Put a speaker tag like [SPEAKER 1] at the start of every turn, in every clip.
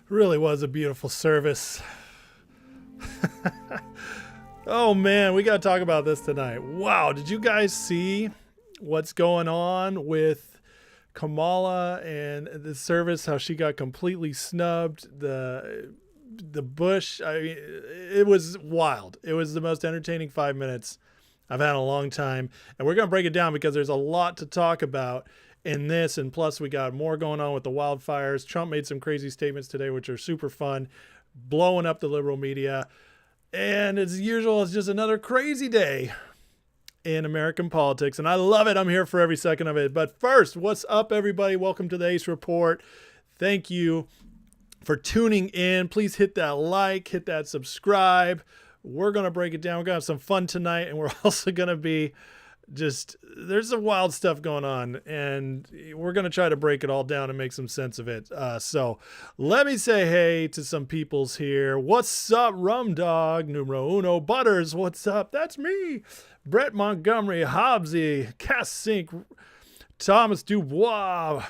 [SPEAKER 1] Really was a beautiful service. Oh man, we got to talk about this tonight. Wow, did you guys see what's going on with Kamala and the service? How she got completely snubbed. The Bush. I mean, it was wild. It was the most entertaining 5 minutes I've had in a long time, and we're gonna break it down because there's a lot to talk about in this, and plus we got more going on with the wildfires. Trump made some crazy statements today, which are super fun, blowing up the liberal media. And as usual, it's just another crazy day in American politics, and I love it. I'm here for every second of it. But first, what's up, everybody? Welcome to the Ace Report. Thank you for tuning in. Please hit that like, hit that subscribe. We're going to break it down. We're going to have some fun tonight, and we're also going to be there's some wild stuff going on, and we're going to try to break it all down and make some sense of it. So let me say hey to some peoples here. What's up, Rum Dog, Numero Uno, Butters? What's up? That's me. Brett Montgomery, Hobbsy, Cass Sink, Thomas Dubois,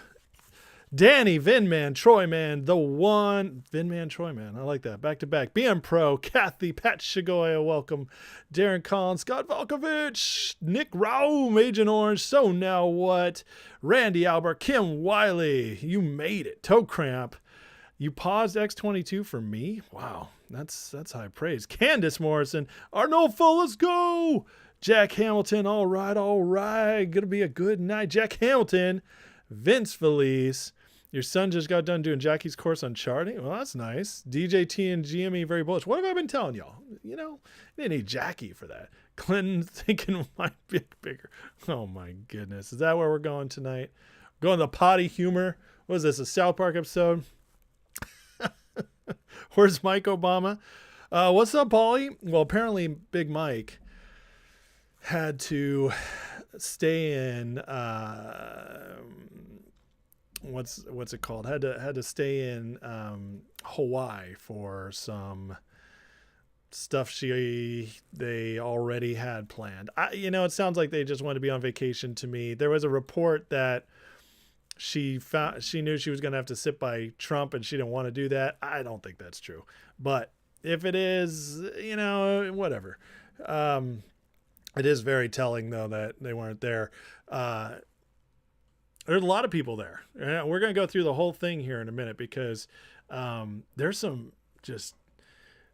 [SPEAKER 1] Danny, Vinman, Troyman, the one, Vinman, Troyman. I like that. Back to back. BM Pro, Kathy, Pat Shigoya, welcome. Darren Collins, Scott Volkovich, Nick Raum, Agent Orange, So Now What, Randy Albert, Kim Wiley, you made it. Toe Cramp, you paused X22 for me? Wow, that's high praise. Candace Morrison, Arnold Full, let's go. Jack Hamilton, all right. Gonna be a good night. Jack Hamilton, Vince Felice, your son just got done doing Jackie's course on charting. Well, that's nice. DJT and GME, very bullish. What have I been telling y'all? You know, you didn't need Jackie for that. Clinton thinking might be bigger. Oh my goodness. Is that where we're going tonight? Going to potty humor. What is this, a South Park episode? Where's Mike Obama? What's up, Paulie? Well, apparently Big Mike had to stay in what's it called? Had to stay in Hawaii for some stuff they already had planned. It sounds like they just wanted to be on vacation to me. There was a report that she knew she was going to have to sit by Trump and she didn't want to do that. I don't think that's true. But if it is, whatever. It is very telling, though, that they weren't there. There's a lot of people there. We're going to go through the whole thing here in a minute because there's some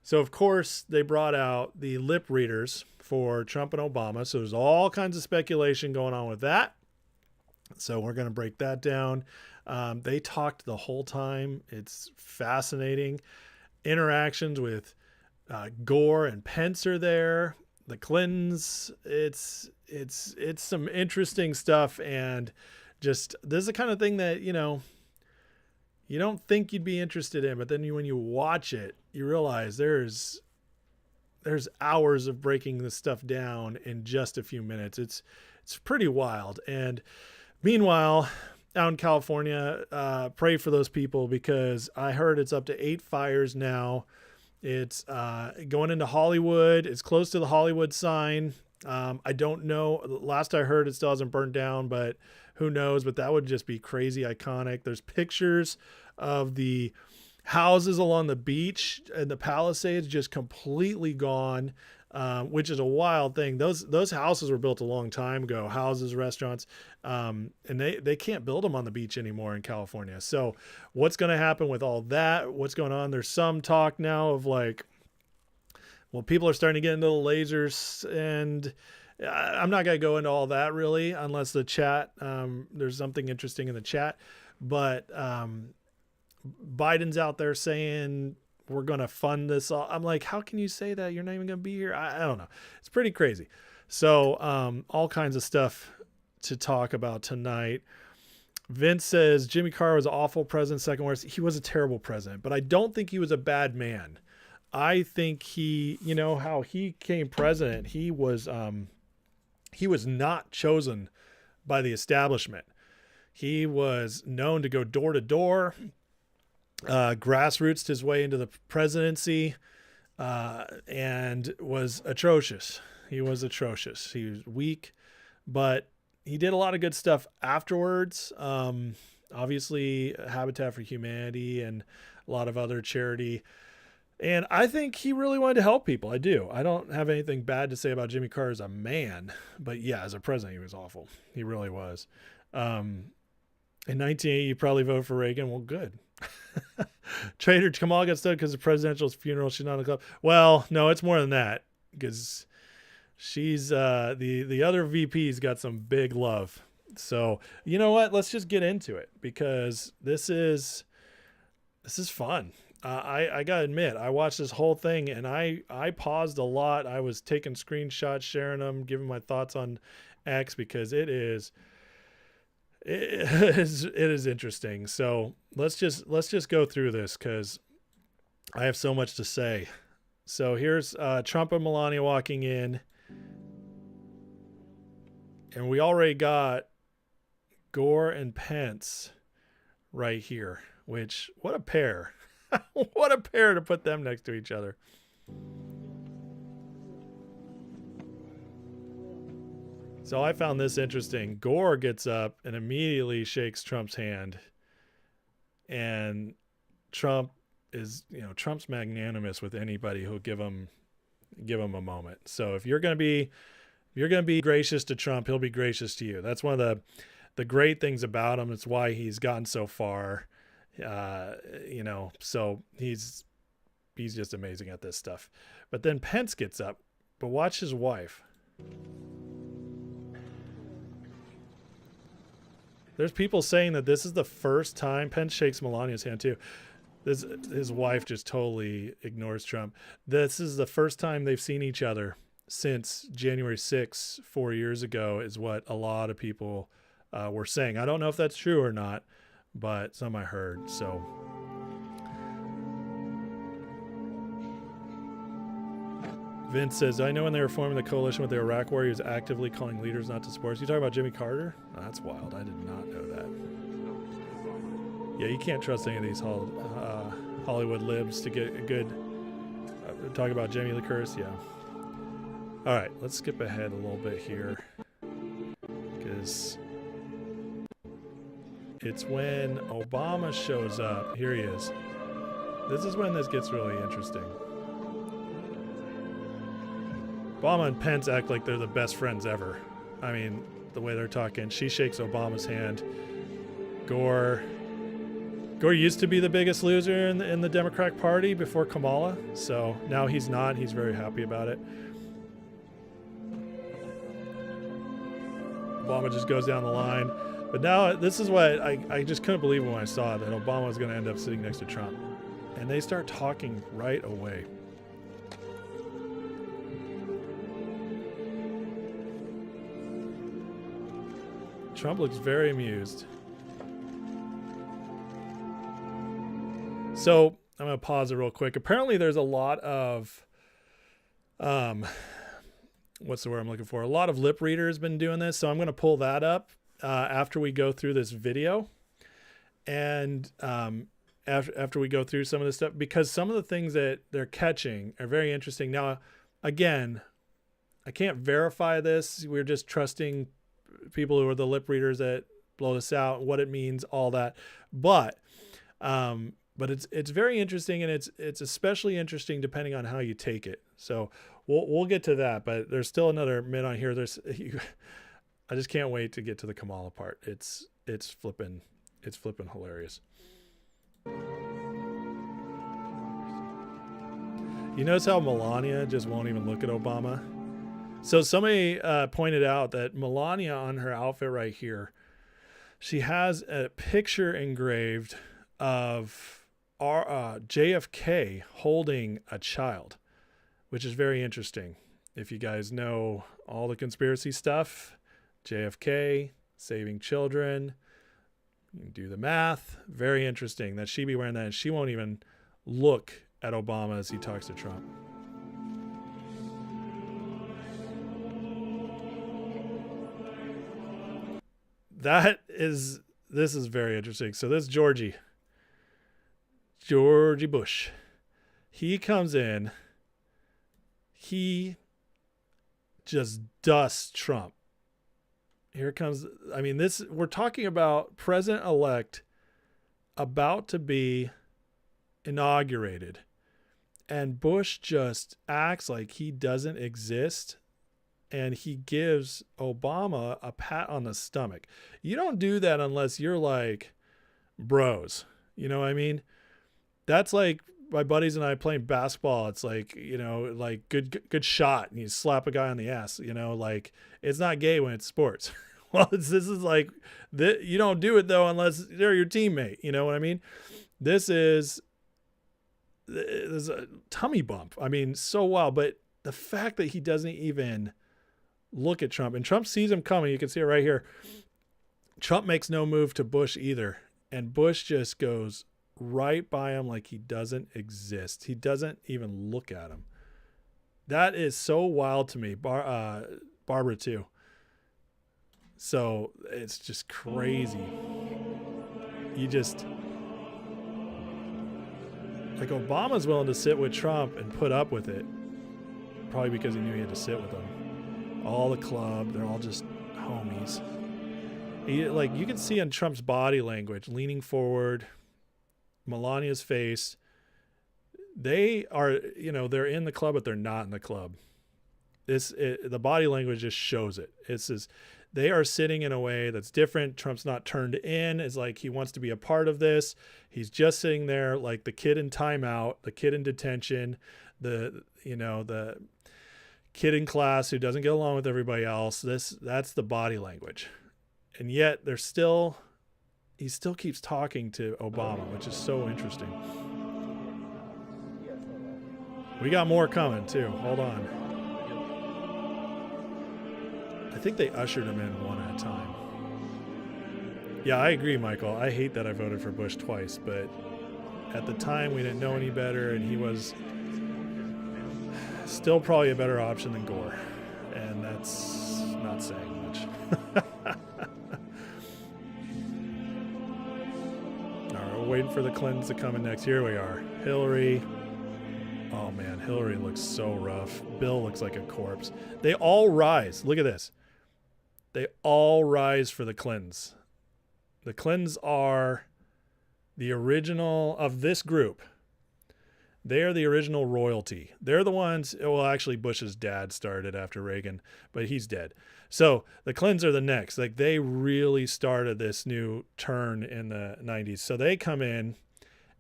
[SPEAKER 1] So, of course, they brought out the lip readers for Trump and Obama. So there's all kinds of speculation going on with that. So we're going to break that down. They talked the whole time. It's fascinating. Interactions with Gore and Pence are there. The Clintons. It's some interesting stuff, and just this is the kind of thing that you don't think you'd be interested in, but then when you watch it, you realize there's hours of breaking this stuff down in just a few minutes. It's pretty wild. And meanwhile, out in California, pray for those people because I heard it's up to 8 fires now. It's going into Hollywood. It's close to the Hollywood sign. I don't know. Last I heard, it still hasn't burned down, but who knows? But that would just be crazy iconic. There's pictures of the houses along the beach and the Palisades just completely gone, which is a wild thing. Those houses were built a long time ago, houses, restaurants, and they can't build them on the beach anymore in California. So what's going to happen with all that? What's going on? There's some talk now of people are starting to get into the lasers, and I'm not going to go into all that really, unless the chat, there's something interesting in the chat, but Biden's out there saying we're going to fund this all. I'm like, how can you say that? You're not even going to be here. I don't know. It's pretty crazy. So all kinds of stuff to talk about tonight. Vince says Jimmy Carter was an awful president, second worst. He was a terrible president, but I don't think he was a bad man. I think how he became president, he was not chosen by the establishment. He was known to go door to door, grassroots his way into the presidency, and was atrocious. He was atrocious. He was weak, but he did a lot of good stuff afterwards. obviously Habitat for Humanity and a lot of other charity. And I think he really wanted to help people. I do. I don't have anything bad to say about Jimmy Carter as a man, but yeah, as a president, he was awful. He really was. In 1980, you probably vote for Reagan. Well, good. Trader Kamala got stuck because the presidential funeral. She's not in the club. Well, no, it's more than that, because she's the other VP's got some big love. So you know what? Let's just get into it, because this is fun. I gotta admit, I watched this whole thing and I paused a lot. I was taking screenshots, sharing them, giving my thoughts on X, because it is interesting. So let's just go through this, because I have so much to say. So here's Trump and Melania walking in, and we already got Gore and Pence right here, which, what a pair. What a pair to put them next to each other. So I found this interesting. Gore gets up and immediately shakes Trump's hand. And Trump is, Trump's magnanimous with anybody who'll give him a moment. So if you're going to be gracious to Trump, he'll be gracious to you. That's one of the great things about him. It's why he's gotten so far. So he's just amazing at this stuff. But then Pence gets up, but watch his wife. There's people saying that this is the first time Pence shakes Melania's hand too. His wife just totally ignores Trump. This is the first time they've seen each other since January 6th, 4 years ago, is what a lot of people were saying. I don't know if that's true or not, but some I heard. So Vince says, I know when they were forming the coalition with the Iraq war, he was actively calling leaders not to support us. You talking about Jimmy Carter? Oh, that's wild. I did not know that. Yeah, you can't trust any of these Hollywood libs to get a good talk about Jamie Lee Curtis. Yeah. All right, let's skip ahead a little bit here, because it's when Obama shows up. Here he is. This is when this gets really interesting. Obama and Pence act like they're the best friends ever. I mean, the way they're talking. She shakes Obama's hand. Gore used to be the biggest loser in the Democratic Party before Kamala. So now he's not. He's very happy about it. Obama just goes down the line. But now this is what I just couldn't believe when I saw that Obama was going to end up sitting next to Trump. And they start talking right away. Trump looks very amused. So I'm going to pause it real quick. Apparently there's a lot of, what's the word I'm looking for? A lot of lip readers been doing this. So I'm going to pull that up after we go through this video. And after we go through some of this stuff, because some of the things that they're catching are very interesting. Now, again, I can't verify this. We're just trusting people who are the lip readers that blow this out, what it means, all that. But it's very interesting, and it's especially interesting depending on how you take it. So we'll get to that, but there's still another minute on here. I just can't wait to get to the Kamala part. It's flipping hilarious. You notice how Melania just won't even look at Obama? So somebody pointed out that Melania, on her outfit right here, she has a picture engraved of JFK holding a child, which is very interesting. If you guys know all the conspiracy stuff, JFK, saving children, you can do the math. Very interesting that she be wearing that, and she won't even look at Obama as he talks to Trump. This is very interesting. So this Georgie Bush, he comes in, he just dusts Trump. Here comes, we're talking about President-elect about to be inaugurated, and Bush just acts like he doesn't exist, and he gives Obama a pat on the stomach. You don't do that unless you're like bros. You know what I mean? That's like my buddies and I playing basketball. It's like, like good shot, and you slap a guy on the ass. Like, it's not gay when it's sports. Well, this is like, you don't do it though unless they're your teammate. You know what I mean? There's a tummy bump. I mean, so wild. But the fact that he doesn't even look at Trump, and Trump sees him coming. You can see it right here. Trump makes no move to Bush either. And Bush just goes right by him like he doesn't exist. He doesn't even look at him. That is so wild to me. Barbara too. So it's just crazy. You just, like, Obama's willing to sit with Trump and put up with it. Probably because he knew he had to sit with him. All the club, they're all just homies. You can see on Trump's body language, leaning forward, Melania's face. They are, they're in the club, but they're not in the club. The body language just shows it. They are sitting in a way that's different. Trump's not turned in. It's like he wants to be a part of this. He's just sitting there like the kid in timeout, the kid in detention, the kid in class who doesn't get along with everybody else. That's the body language. And yet he still keeps talking to Obama, which is so interesting. We got more coming too. Hold on. I think they ushered him in one at a time. Yeah, I agree, Michael. I hate that I voted for Bush twice, but at the time we didn't know any better, and he was still probably a better option than Gore. And that's not saying much. All right, we're waiting for the Clintons to come in next. Here we are. Hillary. Oh, man, Hillary looks so rough. Bill looks like a corpse. They all rise. Look at this. They all rise for the Clintons. The Clintons are the original of this group. They are the original royalty. They're the ones, well, actually Bush's dad started after Reagan, but he's dead. So the Clintons are the next. Like, they really started this new turn in the 90s. So they come in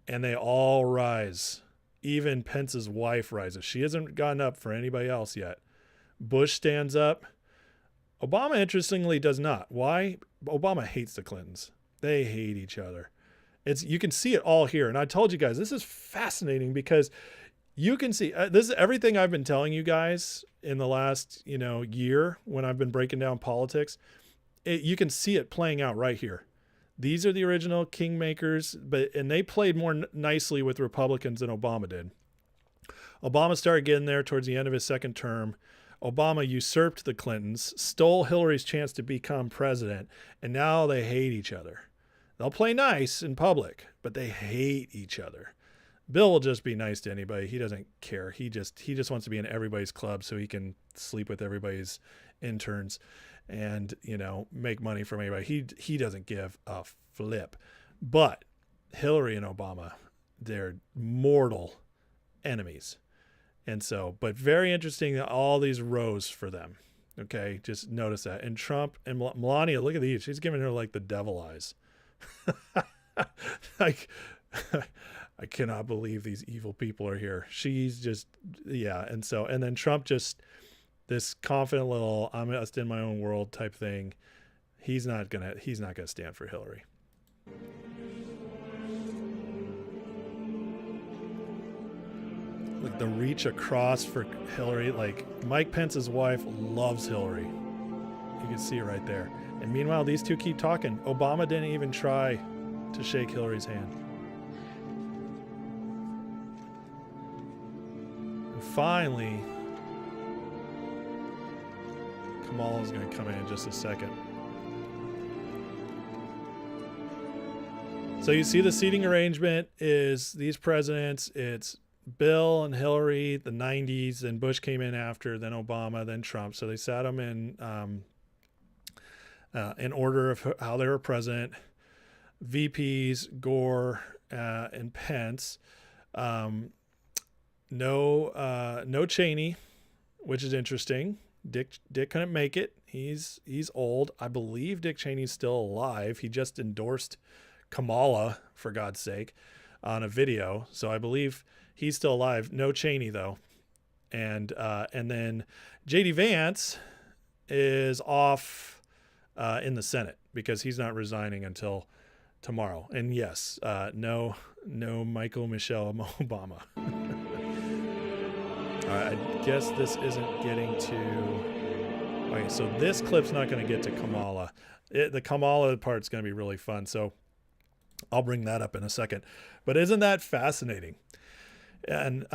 [SPEAKER 1] and they all rise. Even Pence's wife rises. She hasn't gotten up for anybody else yet. Bush stands up. Obama, interestingly, does not. Why? Obama hates the Clintons. They hate each other. You can see it all here. And I told you guys, this is fascinating because you can see this is everything I've been telling you guys in the last, year when I've been breaking down politics. You can see it playing out right here. These are the original kingmakers, and they played more nicely with Republicans than Obama did. Obama started getting there towards the end of his second term. Obama usurped the Clintons, stole Hillary's chance to become president, and now they hate each other. They'll play nice in public, but they hate each other. Bill will just be nice to anybody. He doesn't care. He just wants to be in everybody's club so he can sleep with everybody's interns and, make money from anybody. He doesn't give a flip. But Hillary and Obama, they're mortal enemies. And so, but very interesting that all these rose for them. Okay, just notice that. And Trump and Melania, look at these. She's giving her like the devil eyes. Like, I cannot believe these evil people are here. She's just, yeah. And then Trump just, this confident little, I'm just in my own world type thing. He's not gonna stand for Hillary. Like the reach across for Hillary, like Mike Pence's wife loves Hillary. You can see it right there. And meanwhile, these two keep talking. Obama didn't even try to shake Hillary's hand. And finally, Kamala is going to come in just a second. So you see the seating arrangement is these presidents. It's Bill and Hillary, the 90s, then Bush came in after, then Obama, then Trump. So they sat them in order of how they were president. VPs, Gore, and Pence. No Cheney, which is interesting. Dick couldn't make it. He's old. I believe Dick Cheney's still alive. He just endorsed Kamala, for God's sake, on a video. So I believe he's still alive. No Cheney though. And then JD Vance is off in the Senate because he's not resigning until tomorrow. And yes, no Michelle Obama. All right, I guess this isn't getting to. Okay, so this clip's not going to get to Kamala. The Kamala part's going to be really fun. So I'll bring that up in a second. But isn't that fascinating? And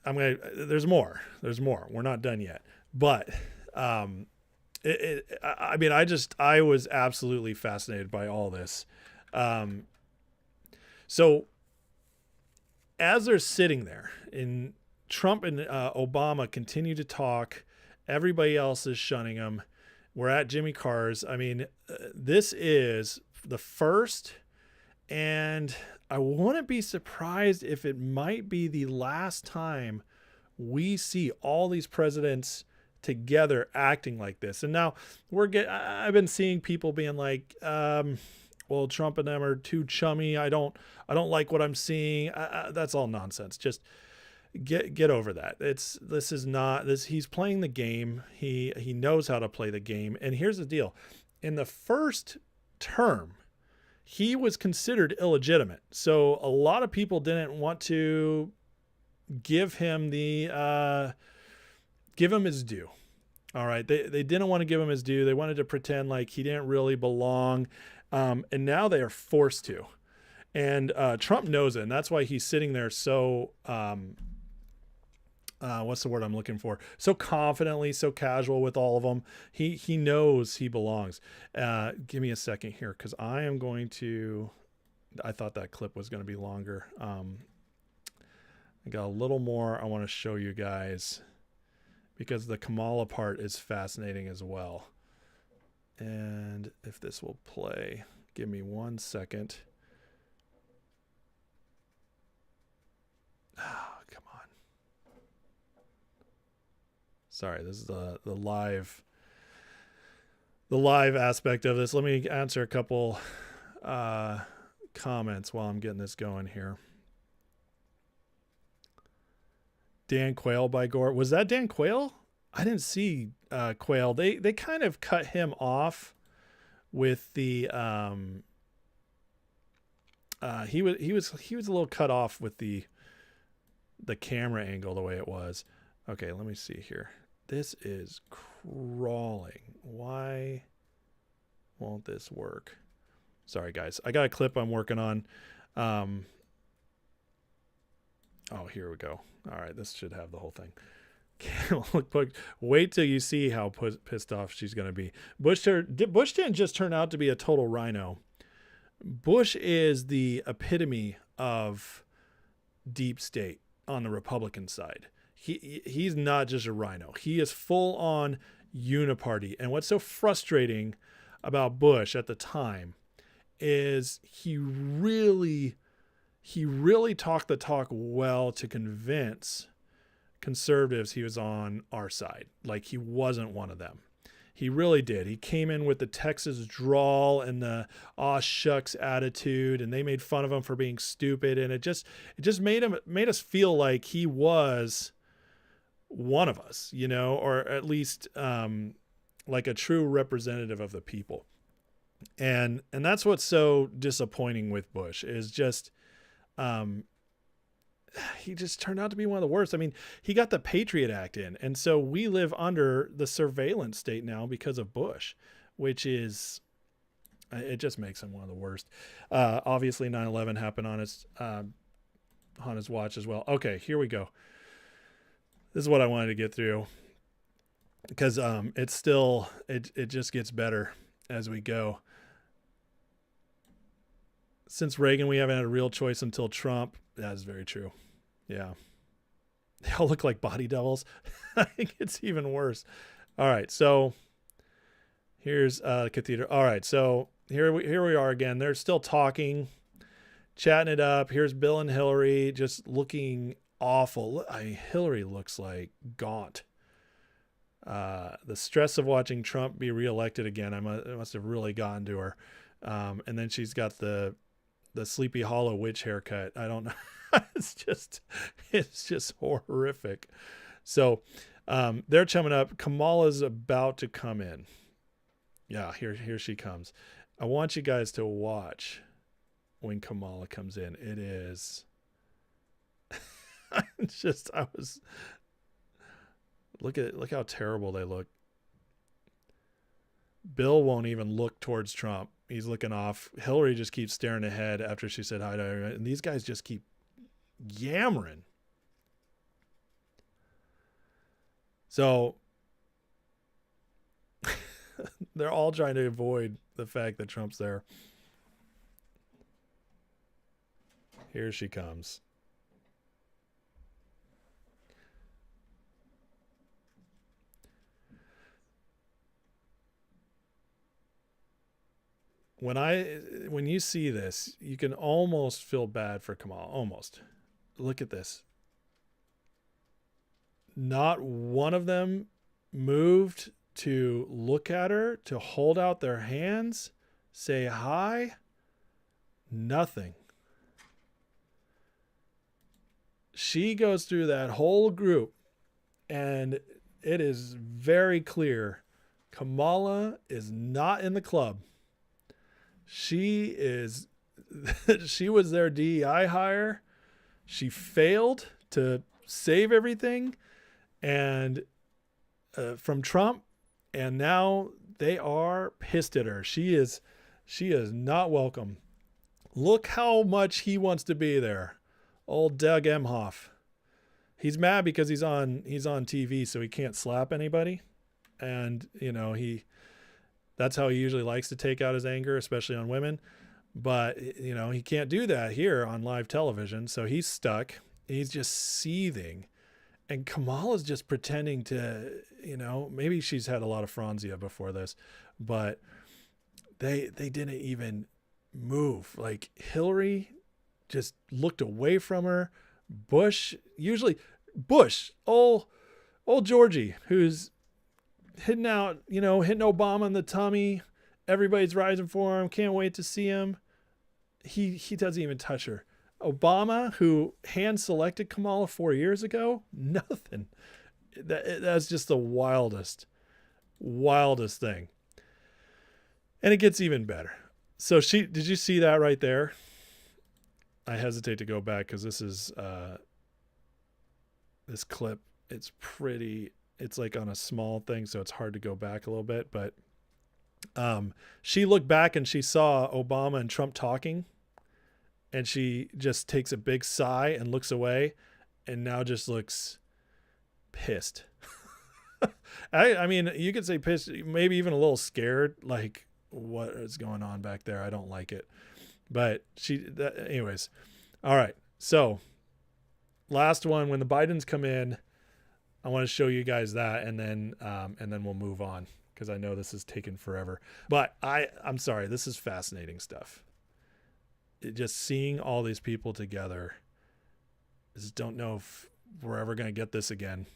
[SPEAKER 1] there's more. We're not done yet. But I was absolutely fascinated by all this. So as they're sitting there, in Trump and Obama continue to talk, everybody else is shunning them. We're at Jimmy Carr's. I mean, this is the first, and I wouldn't be surprised if it might be the last time we see all these presidents together acting like this. And now I've been seeing people being like, well, Trump and them are too chummy. I don't like what I'm seeing. That's all nonsense. Just get over that. He's playing the game. He knows how to play the game. And here's the deal. In the first term, he was considered illegitimate. So a lot of people didn't want to give him his due. All right. They didn't want to give him his due. They wanted to pretend like he didn't really belong. And now they are forced to. And Trump knows it. And that's why he's sitting there so, what's the word I'm looking for? So confidently, so casual with all of them. He knows he belongs. Give me a second here, because I thought that clip was going to be longer. I got a little more I want to show you guys, because the Kamala part is fascinating as well. And if this will play, give me 1 second. Oh, come on. Sorry, this is the live aspect of this. Let me answer a couple comments while I'm getting this going here. Dan Quayle by Gore. Was that Dan Quayle? I didn't see Quayle. They kind of cut him off with the he was a little cut off with the camera angle the way it was. Okay, let me see here. This is crawling. Why won't this work? Sorry guys. I got a clip I'm working on. Oh, here we go. All right, this should have the whole thing. Wait till you see how pissed off she's going to be. Bush didn't just turn out to be a total rhino. Bush is the epitome of deep state on the Republican side. He's not just a rhino. He is full on uniparty. And what's so frustrating about Bush at the time is he really talked the talk well to convince conservatives he was on our side. Like he wasn't one of them. He really did. He came in with the Texas drawl and the aw shucks attitude, and they made fun of him for being stupid. And it just made us feel like he was one of us, or at least like a true representative of the people. And that's what's so disappointing with Bush is just, he just turned out to be one of the worst. I mean, he got the Patriot Act in. And so we live under the surveillance state now because of Bush, which is, it just makes him one of the worst. Obviously 9/11 happened on his watch as well. Okay, here we go. This is what I wanted to get through because, it's still, it just gets better as we go. Since Reagan, we haven't had a real choice until Trump. That is very true. Yeah. They all look like body doubles. I think it's even worse. All right. So here's Cathedral. All right. So here we are again. They're still talking, chatting it up. Here's Bill and Hillary just looking awful. Hillary looks like gaunt. The stress of watching Trump be reelected again, it must have really gotten to her. And then she's got the Sleepy Hollow witch haircut. I don't know. it's just horrific. So they're chumming up. Kamala's about to come in. Yeah, here she comes. I want you guys to watch when Kamala comes in. It is look how terrible they look. Bill won't even look towards Trump. He's looking off. Hillary just keeps staring ahead after she said hi to her. And these guys just keep yammering. So they're all trying to avoid the fact that Trump's there. Here she comes. When you see this, you can almost feel bad for Kamala. Almost. Look at this. Not one of them moved to look at her, to hold out their hands, say hi. Nothing. She goes through that whole group, and it is very clear Kamala is not in the club. She was their DEI hire. She failed to save everything and from Trump, and now they are pissed at her. She is not welcome. Look how much he wants to be there. Old Doug Emhoff. He's mad because he's on TV, so he can't slap anybody. And, that's how he usually likes to take out his anger, especially on women. But, he can't do that here on live television. So he's stuck. He's just seething. And Kamala's just pretending to, maybe she's had a lot of Franzia before this, but they didn't even move. Like Hillary just looked away from her. Bush, old Georgie, who's hitting Obama in the tummy. Everybody's rising for him. Can't wait to see him. He doesn't even touch her. Obama, who hand selected Kamala 4 years ago, nothing. That's just the wildest thing. And it gets even better. So did you see that right there? I hesitate to go back because this is this clip. It's like on a small thing, so it's hard to go back a little bit. But she looked back and she saw Obama and Trump talking, and she just takes a big sigh and looks away, and now just looks pissed. I mean, you could say pissed, maybe even a little scared, like what is going on back there? I don't like it. But anyways. All right. So last one, when the Bidens come in, I want to show you guys that, and then we'll move on because I know this is taking forever. But I'm sorry, this is fascinating stuff. Just seeing all these people together. I just don't know if we're ever going to get this again,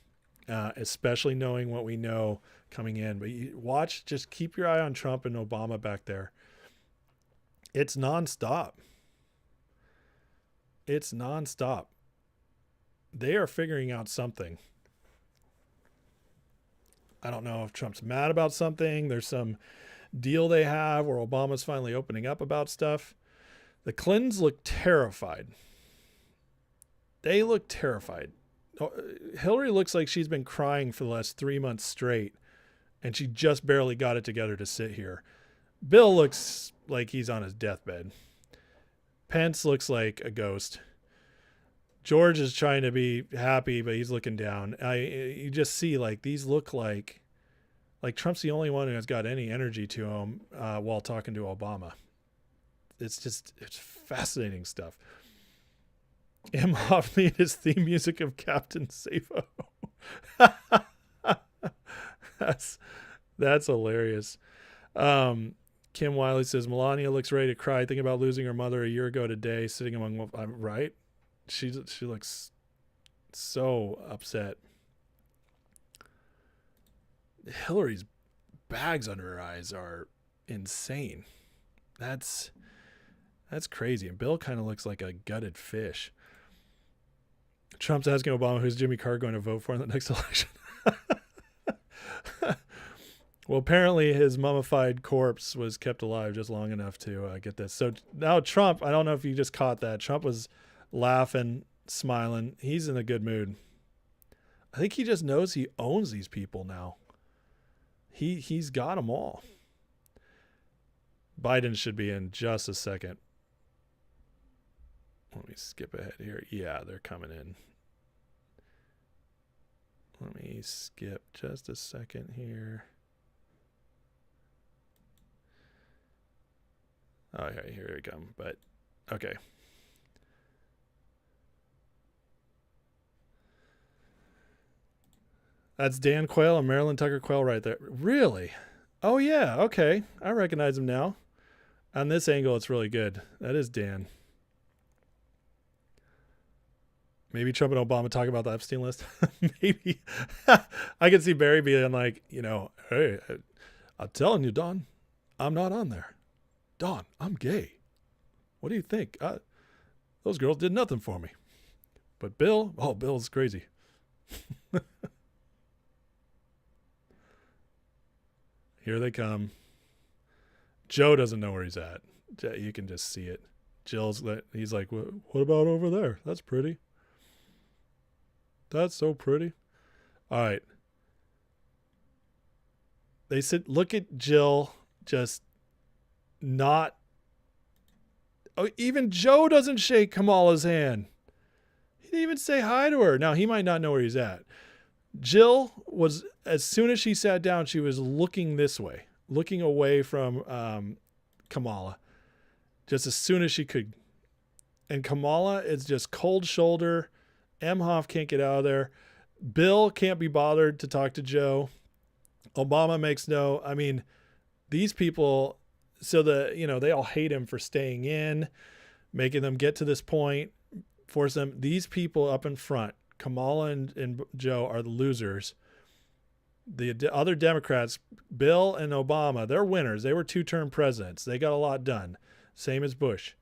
[SPEAKER 1] especially knowing what we know coming in. But just keep your eye on Trump and Obama back there. It's nonstop. They are figuring out something. I don't know if Trump's mad about something. There's some deal they have where Obama's finally opening up about stuff. The Clintons look terrified. They look terrified. Hillary looks like she's been crying for the last 3 months straight, and she just barely got it together to sit here. Bill looks like he's on his deathbed. Pence looks like a ghost. George is trying to be happy, but he's looking down. You just see these look like Trump's the only one who has got any energy to him while talking to Obama. It's fascinating stuff. Imhoff made his theme music of Captain Safo. That's hilarious. Kim Wiley says, Melania looks ready to cry, thinking about losing her mother a year ago today, sitting among, right? She looks so upset. Hillary's bags under her eyes are insane. That's crazy. And Bill kind of looks like a gutted fish. Trump's asking Obama, who's Jimmy Carter going to vote for in the next election? Well, apparently his mummified corpse was kept alive just long enough to get this. So now Trump, I don't know if you just caught that. Trump was laughing, smiling. He's in a good mood. I think he just knows he owns these people now. He's got them all. Biden should be in just a second. Let me skip ahead here. Yeah, they're coming in. Let me skip just a second here. Oh, yeah, here we come. But, okay. That's Dan Quayle and Marilyn Tucker Quayle right there. Really? Oh, yeah. Okay. I recognize him now. On this angle, it's really good. That is Dan. Maybe Trump and Obama talk about the Epstein list. Maybe. I could see Barry being like, hey, I'm telling you, Don, I'm not on there. Don, I'm gay. What do you think? Those girls did nothing for me. But Bill, Bill's crazy. Here they come. Joe doesn't know where he's at. You can just see it. He's like, what about over there? That's pretty. That's so pretty. All right. They said, look at Jill just not. Oh, even Joe doesn't shake Kamala's hand. He didn't even say hi to her. Now, he might not know where he's at. Jill was, as soon as she sat down, she was looking this way, looking away from Kamala, just as soon as she could. And Kamala is just cold shoulder. Emhoff can't get out of there. Bill can't be bothered to talk to Joe. Obama makes no. I mean, these people. So they all hate him for staying in, making them get to this point, force them. These people up in front, Kamala and Joe, are the losers. The other Democrats, Bill and Obama, they're winners. They were 2-term presidents. They got a lot done. Same as Bush.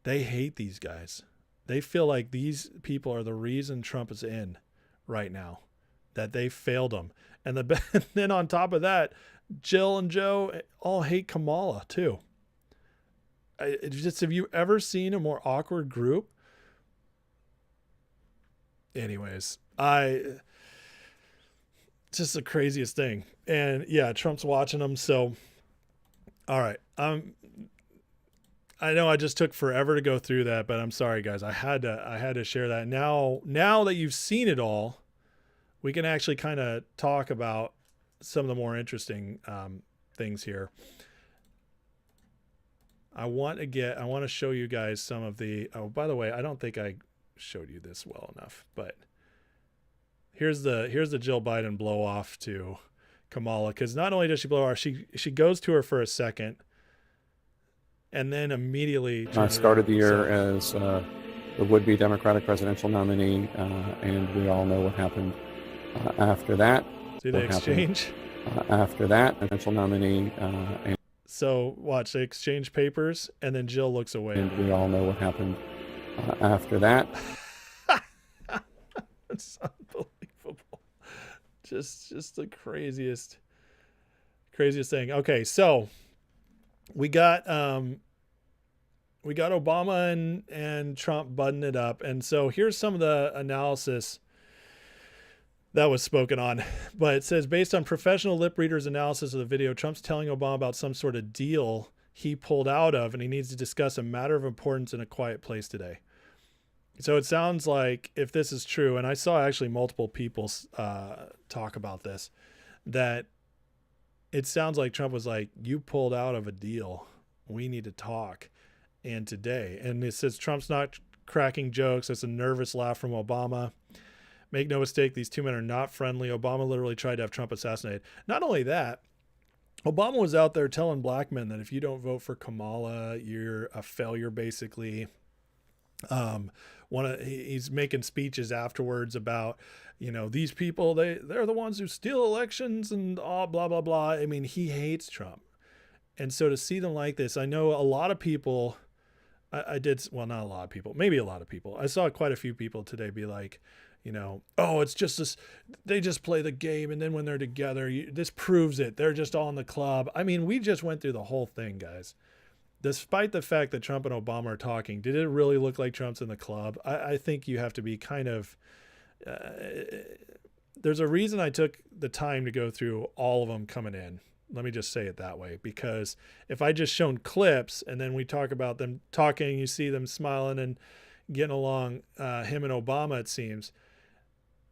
[SPEAKER 1] They hate these guys. They feel like these people are the reason Trump is in right now, that they failed him. And then on top of that, Jill and Joe all hate Kamala too. Have you ever seen a more awkward group? Anyways, just the craziest thing. And yeah, Trump's watching them. So, all right. I know I just took forever to go through that, but I'm sorry guys. I had to share that. Now that you've seen it all, we can actually kind of talk about some of the more interesting things here. I want to show you guys some of the, by the way, I don't think I showed you this well enough, but here's the Jill Biden blow off to Kamala. Cause not only does she blow off, she goes to her for a second and then immediately
[SPEAKER 2] started the year as the would-be Democratic presidential nominee. And we all know what happened after that.
[SPEAKER 1] See the exchange?
[SPEAKER 2] After that, presidential nominee.
[SPEAKER 1] So watch, they exchange papers, and then Jill looks away.
[SPEAKER 2] And we all know what happened after that.
[SPEAKER 1] It's unbelievable. Just the craziest thing. Okay, so we got Obama and Trump butting it up, and so here's some of the analysis that was spoken on, but it says, based on professional lip readers' analysis of the video, Trump's telling Obama about some sort of deal he pulled out of, and he needs to discuss a matter of importance in a quiet place today. So it sounds like, if this is true, and I saw actually multiple people talk about this, that it sounds like Trump was like, you pulled out of a deal. We need to talk. And today, and it says Trump's not cracking jokes. It's a nervous laugh from Obama. Make no mistake, these two men are not friendly. Obama literally tried to have Trump assassinated. Not only that, Obama was out there telling black men that if you don't vote for Kamala, you're a failure, basically. He's making speeches afterwards about, these people, they're the ones who steal elections and all blah, blah, blah. I mean, he hates Trump. And so to see them like this, I know a lot of people, not a lot of people, maybe a lot of people. I saw quite a few people today be like, oh, it's just this, they just play the game. And then when they're together, this proves it. They're just all in the club. I mean, we just went through the whole thing, guys. Despite the fact that Trump and Obama are talking, did it really look like Trump's in the club? I think you have to be kind of, there's a reason I took the time to go through all of them coming in. Let me just say it that way, because if I just shown clips and then we talk about them talking, you see them smiling and getting along, him and Obama, it seems.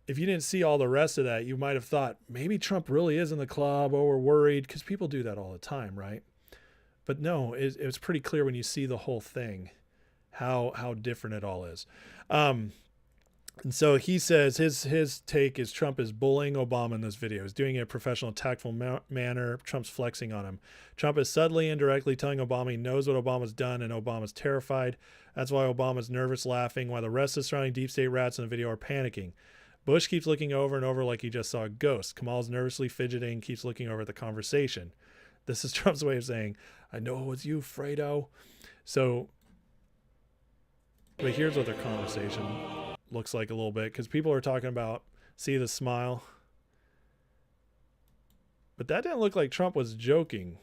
[SPEAKER 1] If you didn't see all the rest of that, you might have thought maybe Trump really is in the club, or we're worried, because people do that all the time, right? But no, it was pretty clear when you see the whole thing, how different it all is. And so he says his take is Trump is bullying Obama in this video. He's doing it in a professional, tactful manner. Trump's flexing on him. Trump is subtly, indirectly telling Obama he knows what Obama's done, and Obama's terrified. That's why Obama's nervous, laughing, while the rest of the surrounding deep state rats in the video are panicking. Bush keeps looking over and over like he just saw a ghost. Kamala's nervously fidgeting, keeps looking over at the conversation. This is Trump's way of saying, I know it was you, Fredo. So, but here's what their conversation looks like a little bit, because people are talking about, see the smile. But that didn't look like Trump was joking.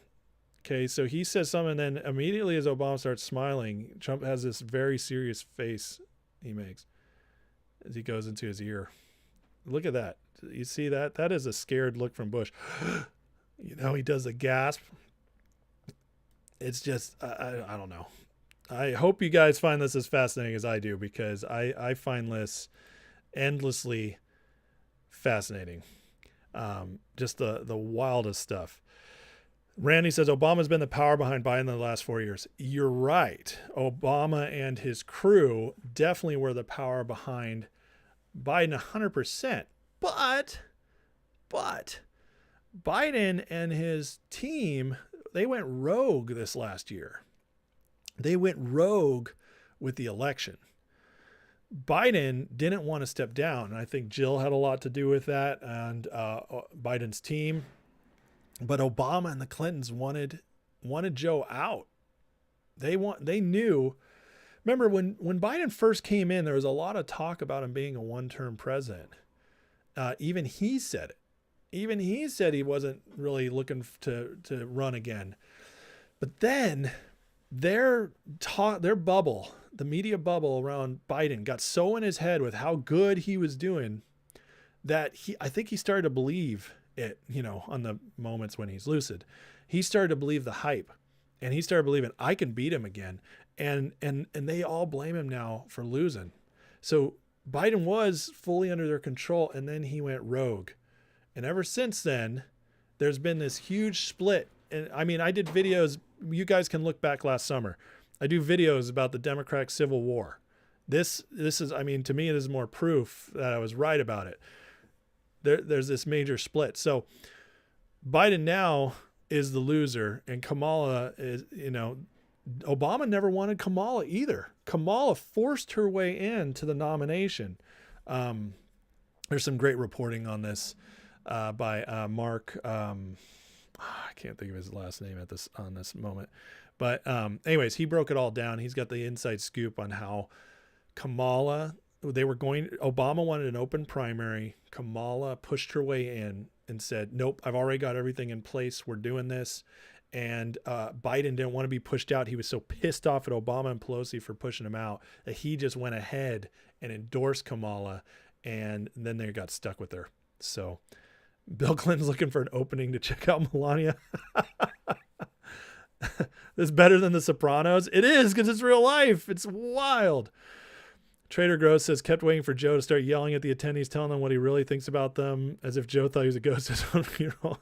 [SPEAKER 1] Okay, so he says something, and then immediately as Obama starts smiling, Trump has this very serious face he makes as he goes into his ear. Look at that. You see that? That is a scared look from Bush. He does a gasp. It's just, I don't know. I hope you guys find this as fascinating as I do, because I find this endlessly fascinating. Just the wildest stuff. Randy says, Obama's been the power behind Biden in the last 4 years. You're right. Obama and his crew definitely were the power behind Biden 100%. But Biden and his team, they went rogue this last year. They went rogue with the election. Biden didn't want to step down, and I think Jill had a lot to do with that, and Biden's team. But Obama and the Clintons wanted Joe out. They knew. Remember when Biden first came in, there was a lot of talk about him being a one-term president. Even he said it. Even he said he wasn't really looking to run again. But then their bubble, the media bubble around Biden, got so in his head with how good he was doing that I think he started to believe it, on the moments when he's lucid. He started to believe the hype, and he started believing I can beat him again. And they all blame him now for losing. So Biden was fully under their control, and then he went rogue. And ever since then, there's been this huge split. And I mean, I did videos. You guys can look back last summer. I do videos about the Democratic Civil War. This is, I mean, to me, this is more proof that I was right about it. There's this major split. So Biden now is the loser, and Kamala is, Obama never wanted Kamala either. Kamala forced her way into the nomination. There's some great reporting on this by Mark. I can't think of his last name on this moment. But anyways, he broke it all down. He's got the inside scoop on how Obama wanted an open primary. Kamala pushed her way in and said, nope, I've already got everything in place. We're doing this. And Biden didn't want to be pushed out. He was so pissed off at Obama and Pelosi for pushing him out that he just went ahead and endorsed Kamala, and then they got stuck with her. So Bill Clinton's looking for an opening to check out Melania. This is better than The Sopranos. It is, because it's real life. It's wild. Trader Gross says, kept waiting for Joe to start yelling at the attendees, telling them what he really thinks about them, as if Joe thought he was a ghost at his own funeral.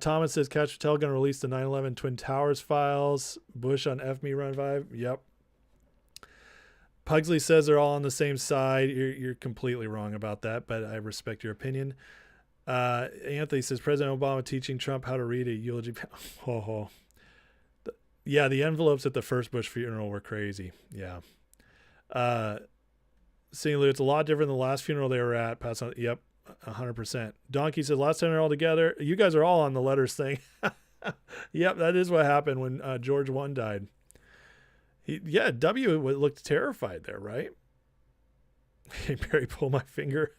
[SPEAKER 1] Thomas says, Catch Patel going to release the 9/11 Twin Towers files. Bush on F Me Run 5. Yep. Pugsley says they're all on the same side. You're completely wrong about that, but I respect your opinion. Anthony says President Obama teaching Trump how to read a eulogy. Oh. Yeah, the envelopes at the first Bush funeral were crazy. Yeah. St. Lou, it's a lot different than the last funeral they were at. Pass on. Yep, 100%. Donkey says last time they're all together. You guys are all on the letters thing. Yep, that is what happened when George I died. W looked terrified there, right? Hey, Barry, pull my finger.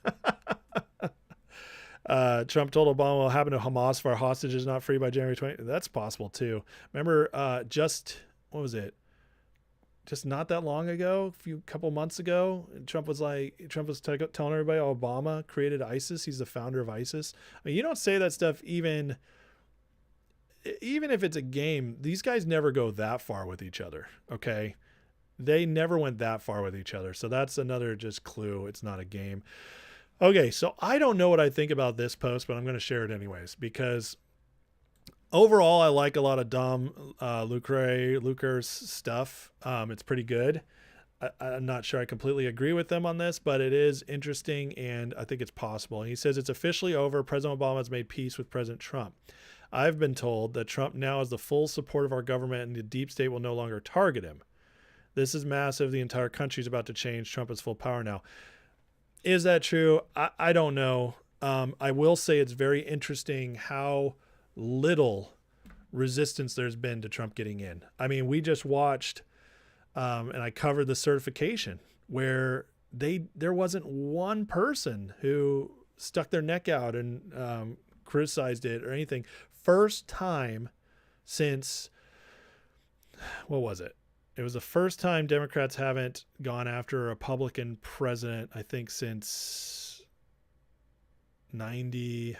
[SPEAKER 1] Trump told Obama what will happen to Hamas if our hostages not free by January 20th. That's possible too. Remember, what was it? Just not that long ago, couple months ago, Trump was telling everybody Obama created ISIS. He's the founder of ISIS. I mean, you don't say that stuff even if it's a game. These guys never go that far with each other. Okay. They never went that far with each other. So that's another just clue. It's not a game. Okay, so I don't know what I think about this post, but I'm going to share it anyways because overall I like a lot of Dom Lucre's stuff. It's pretty good. I'm not sure I completely agree with them on this, but it is interesting and I think it's possible. And he says it's officially over. President Obama has made peace with President Trump. I've been told that Trump now has the full support of our government and the deep state will no longer target him. This is massive. The entire country is about to change. Trump has full power now. Is that true? I don't know. I will say it's very interesting how little resistance there's been to Trump getting in. I mean, we just watched, and I covered the certification where there wasn't one person who stuck their neck out and criticized it or anything. First time since, what was it? It was the first time Democrats haven't gone after a Republican president, I think, since 88.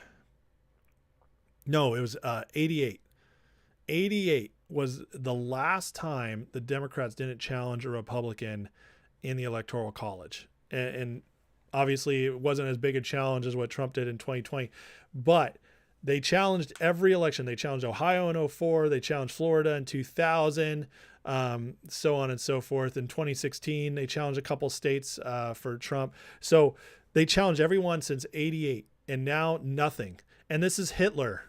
[SPEAKER 1] 88 was the last time the Democrats didn't challenge a Republican in the Electoral College. And obviously it wasn't as big a challenge as what Trump did in 2020, but they challenged every election. They challenged Ohio in 2004. They challenged Florida in 2000. So on and so forth. In 2016, they challenged a couple states for Trump. So they challenged everyone since 88 and now nothing. And this is Hitler,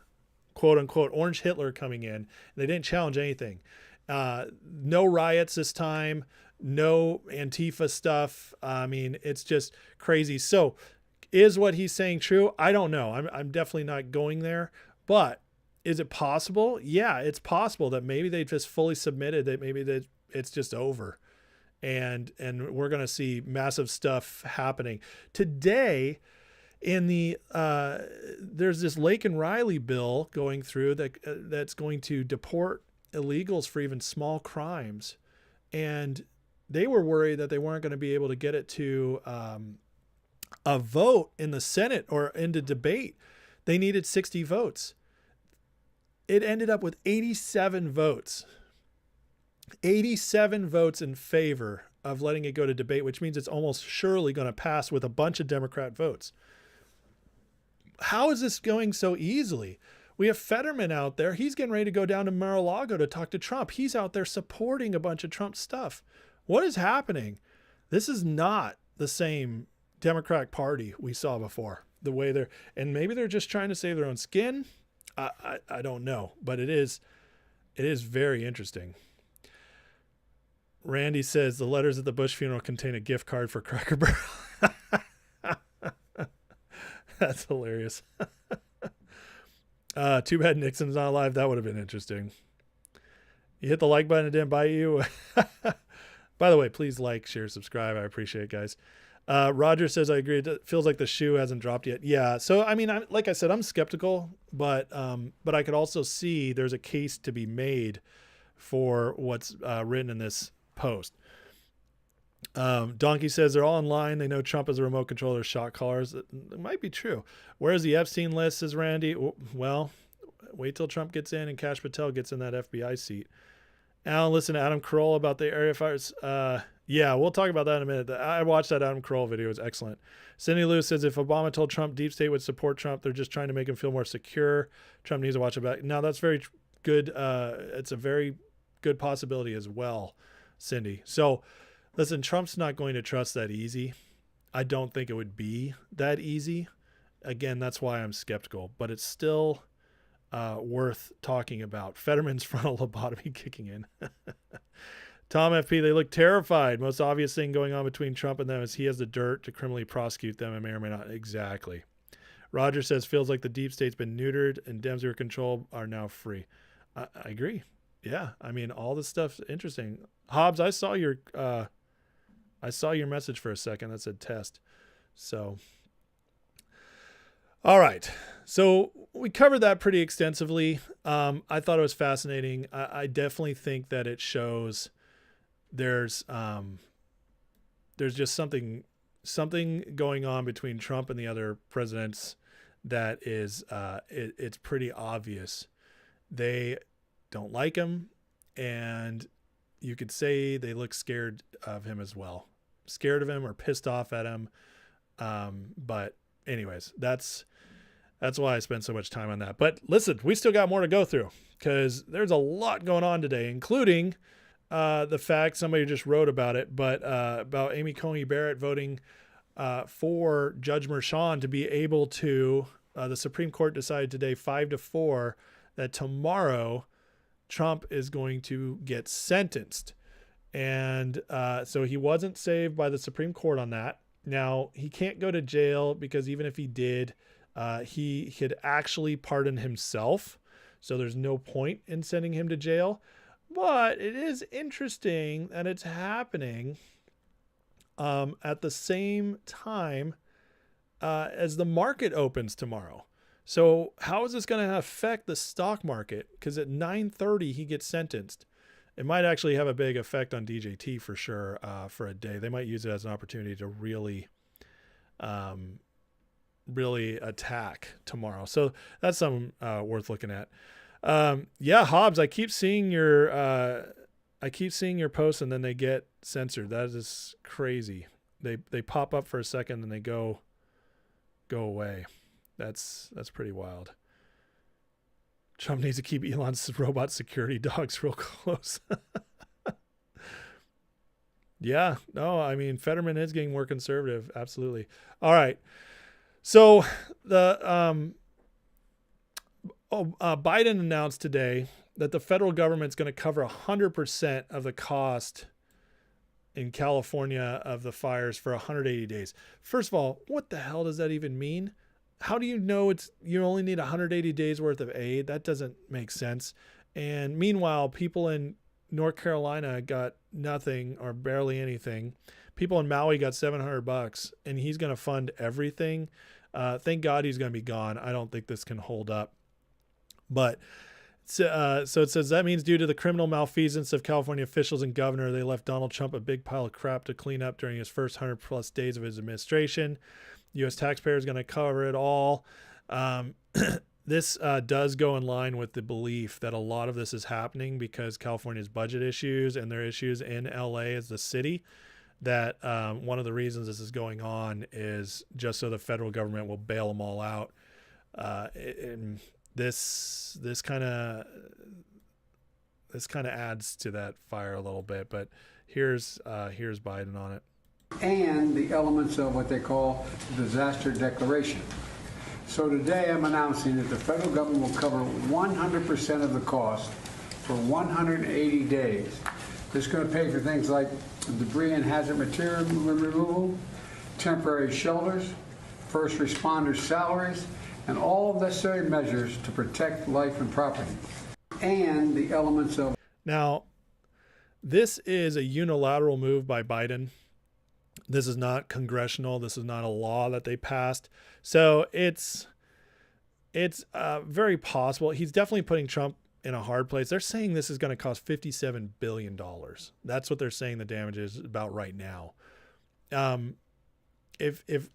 [SPEAKER 1] quote unquote, Orange Hitler coming in. They didn't challenge anything. No riots this time, no Antifa stuff. I mean, it's just crazy. So is what he's saying true? I don't know. I'm definitely not going there, but is it possible? Yeah, it's possible that maybe they just fully submitted, that maybe it's just over. And we're going to see massive stuff happening. Today in there's this Lake and Riley bill going through that's going to deport illegals for even small crimes. And they were worried that they weren't going to be able to get it to a vote in the Senate or into debate. They needed 60 votes. It ended up with 87 votes. 87 votes in favor of letting it go to debate, which means it's almost surely going to pass with a bunch of Democrat votes. How is this going so easily? We have Fetterman out there. He's getting ready to go down to Mar-a-Lago to talk to Trump. He's out there supporting a bunch of Trump stuff. What is happening? This is not the same Democratic Party we saw before. The way and maybe they're just trying to save their own skin. I don't know, but it is very interesting. Randy says the letters at the Bush funeral contain a gift card for Cracker Barrel. That's hilarious. Too bad Nixon's not alive. That would have been interesting. You hit the like button, it didn't bite you. By the way, please like, share, subscribe. I appreciate it, guys. Roger says, I agree. It feels like the shoe hasn't dropped yet. Yeah. So, I mean, like I said, I'm skeptical, but I could also see there's a case to be made for what's written in this post. Donkey says they're all online. They know Trump is a remote controller, shot callers. It might be true. Where's the Epstein list, says Randy? Well, wait till Trump gets in and Kash Patel gets in that FBI seat. Alan, listen to Adam Carolla about the area fires. Yeah, we'll talk about that in a minute. I watched that Adam Carolla video. It was excellent. Cindy Lou says if Obama told Trump deep state would support Trump, they're just trying to make him feel more secure. Trump needs to watch it back. Now, that's very good. It's a very good possibility as well, Cindy. So, listen, Trump's not going to trust that easy. I don't think it would be that easy. again, that's why I'm skeptical, but it's still worth talking about. Fetterman's frontal lobotomy kicking in. Tom FP, they look terrified. Most obvious thing going on between Trump and them is he has the dirt to criminally prosecute them and may or may not. Exactly. Roger says, feels like the deep state's been neutered and Dems who are controlled are now free. I agree. Yeah. I mean, all this stuff's interesting. Hobbs, I saw your message for a second that said test. So, all right. So we covered that pretty extensively. I thought it was fascinating. I definitely think that it shows there's just something going on between Trump and the other presidents that is it's pretty obvious. They don't like him, and you could say they look scared of him as well. Scared of him or pissed off at him. But anyways, that's why I spend so much time on that. But listen, we still got more to go through because there's a lot going on today, including the fact somebody just wrote about it, but about Amy Coney Barrett voting for Judge Merchan to be able to, the Supreme Court decided today 5-4 that tomorrow Trump is going to get sentenced. And so he wasn't saved by the Supreme Court on that. Now, he can't go to jail because even if he did, he could actually pardon himself. So there's no point in sending him to jail. But it is interesting that it's happening at the same time as the market opens tomorrow. So how is this going to affect the stock market? Because at 9:30 he gets sentenced. It might actually have a big effect on DJT for sure for a day. They might use it as an opportunity to really attack tomorrow. So that's something worth looking at. Yeah, Hobbs, I keep seeing your posts and then they get censored. That is crazy. They pop up for a second and they go away. That's pretty wild. Trump needs to keep Elon's robot security dogs real close. Yeah, no, I mean, Fetterman is getting more conservative. Absolutely. All right. So the Biden announced today that the federal government's going to cover 100% of the cost in California of the fires for 180 days. First of all, what the hell does that even mean? How do you know you only need 180 days worth of aid? That doesn't make sense. And meanwhile, people in North Carolina got nothing or barely anything. People in Maui got $700 and he's going to fund everything. Thank God he's going to be gone. I don't think this can hold up. But so it says that means due to the criminal malfeasance of California officials and governor, they left Donald Trump a big pile of crap to clean up during his first 100+ days of his administration. U.S. taxpayer is going to cover it all. This does go in line with the belief that a lot of this is happening because California's budget issues and their issues in L.A. as the city. That one of the reasons this is going on is just so the federal government will bail them all out. And this kind of adds to that fire a little bit. But here's Biden on it.
[SPEAKER 3] And the elements of what they call disaster declaration. So today I'm announcing that the federal government will cover 100% of the cost for 180 days. This is going to pay for things like debris and hazard material removal, temporary shelters, first responders' salaries, and all necessary measures to protect life and property. And the elements of...
[SPEAKER 1] Now, this is a unilateral move by Biden. This is not congressional. This is not a law that they passed. So it's very possible. He's definitely putting Trump in a hard place. They're saying this is going to cost $57 billion. That's what they're saying the damage is about right now. If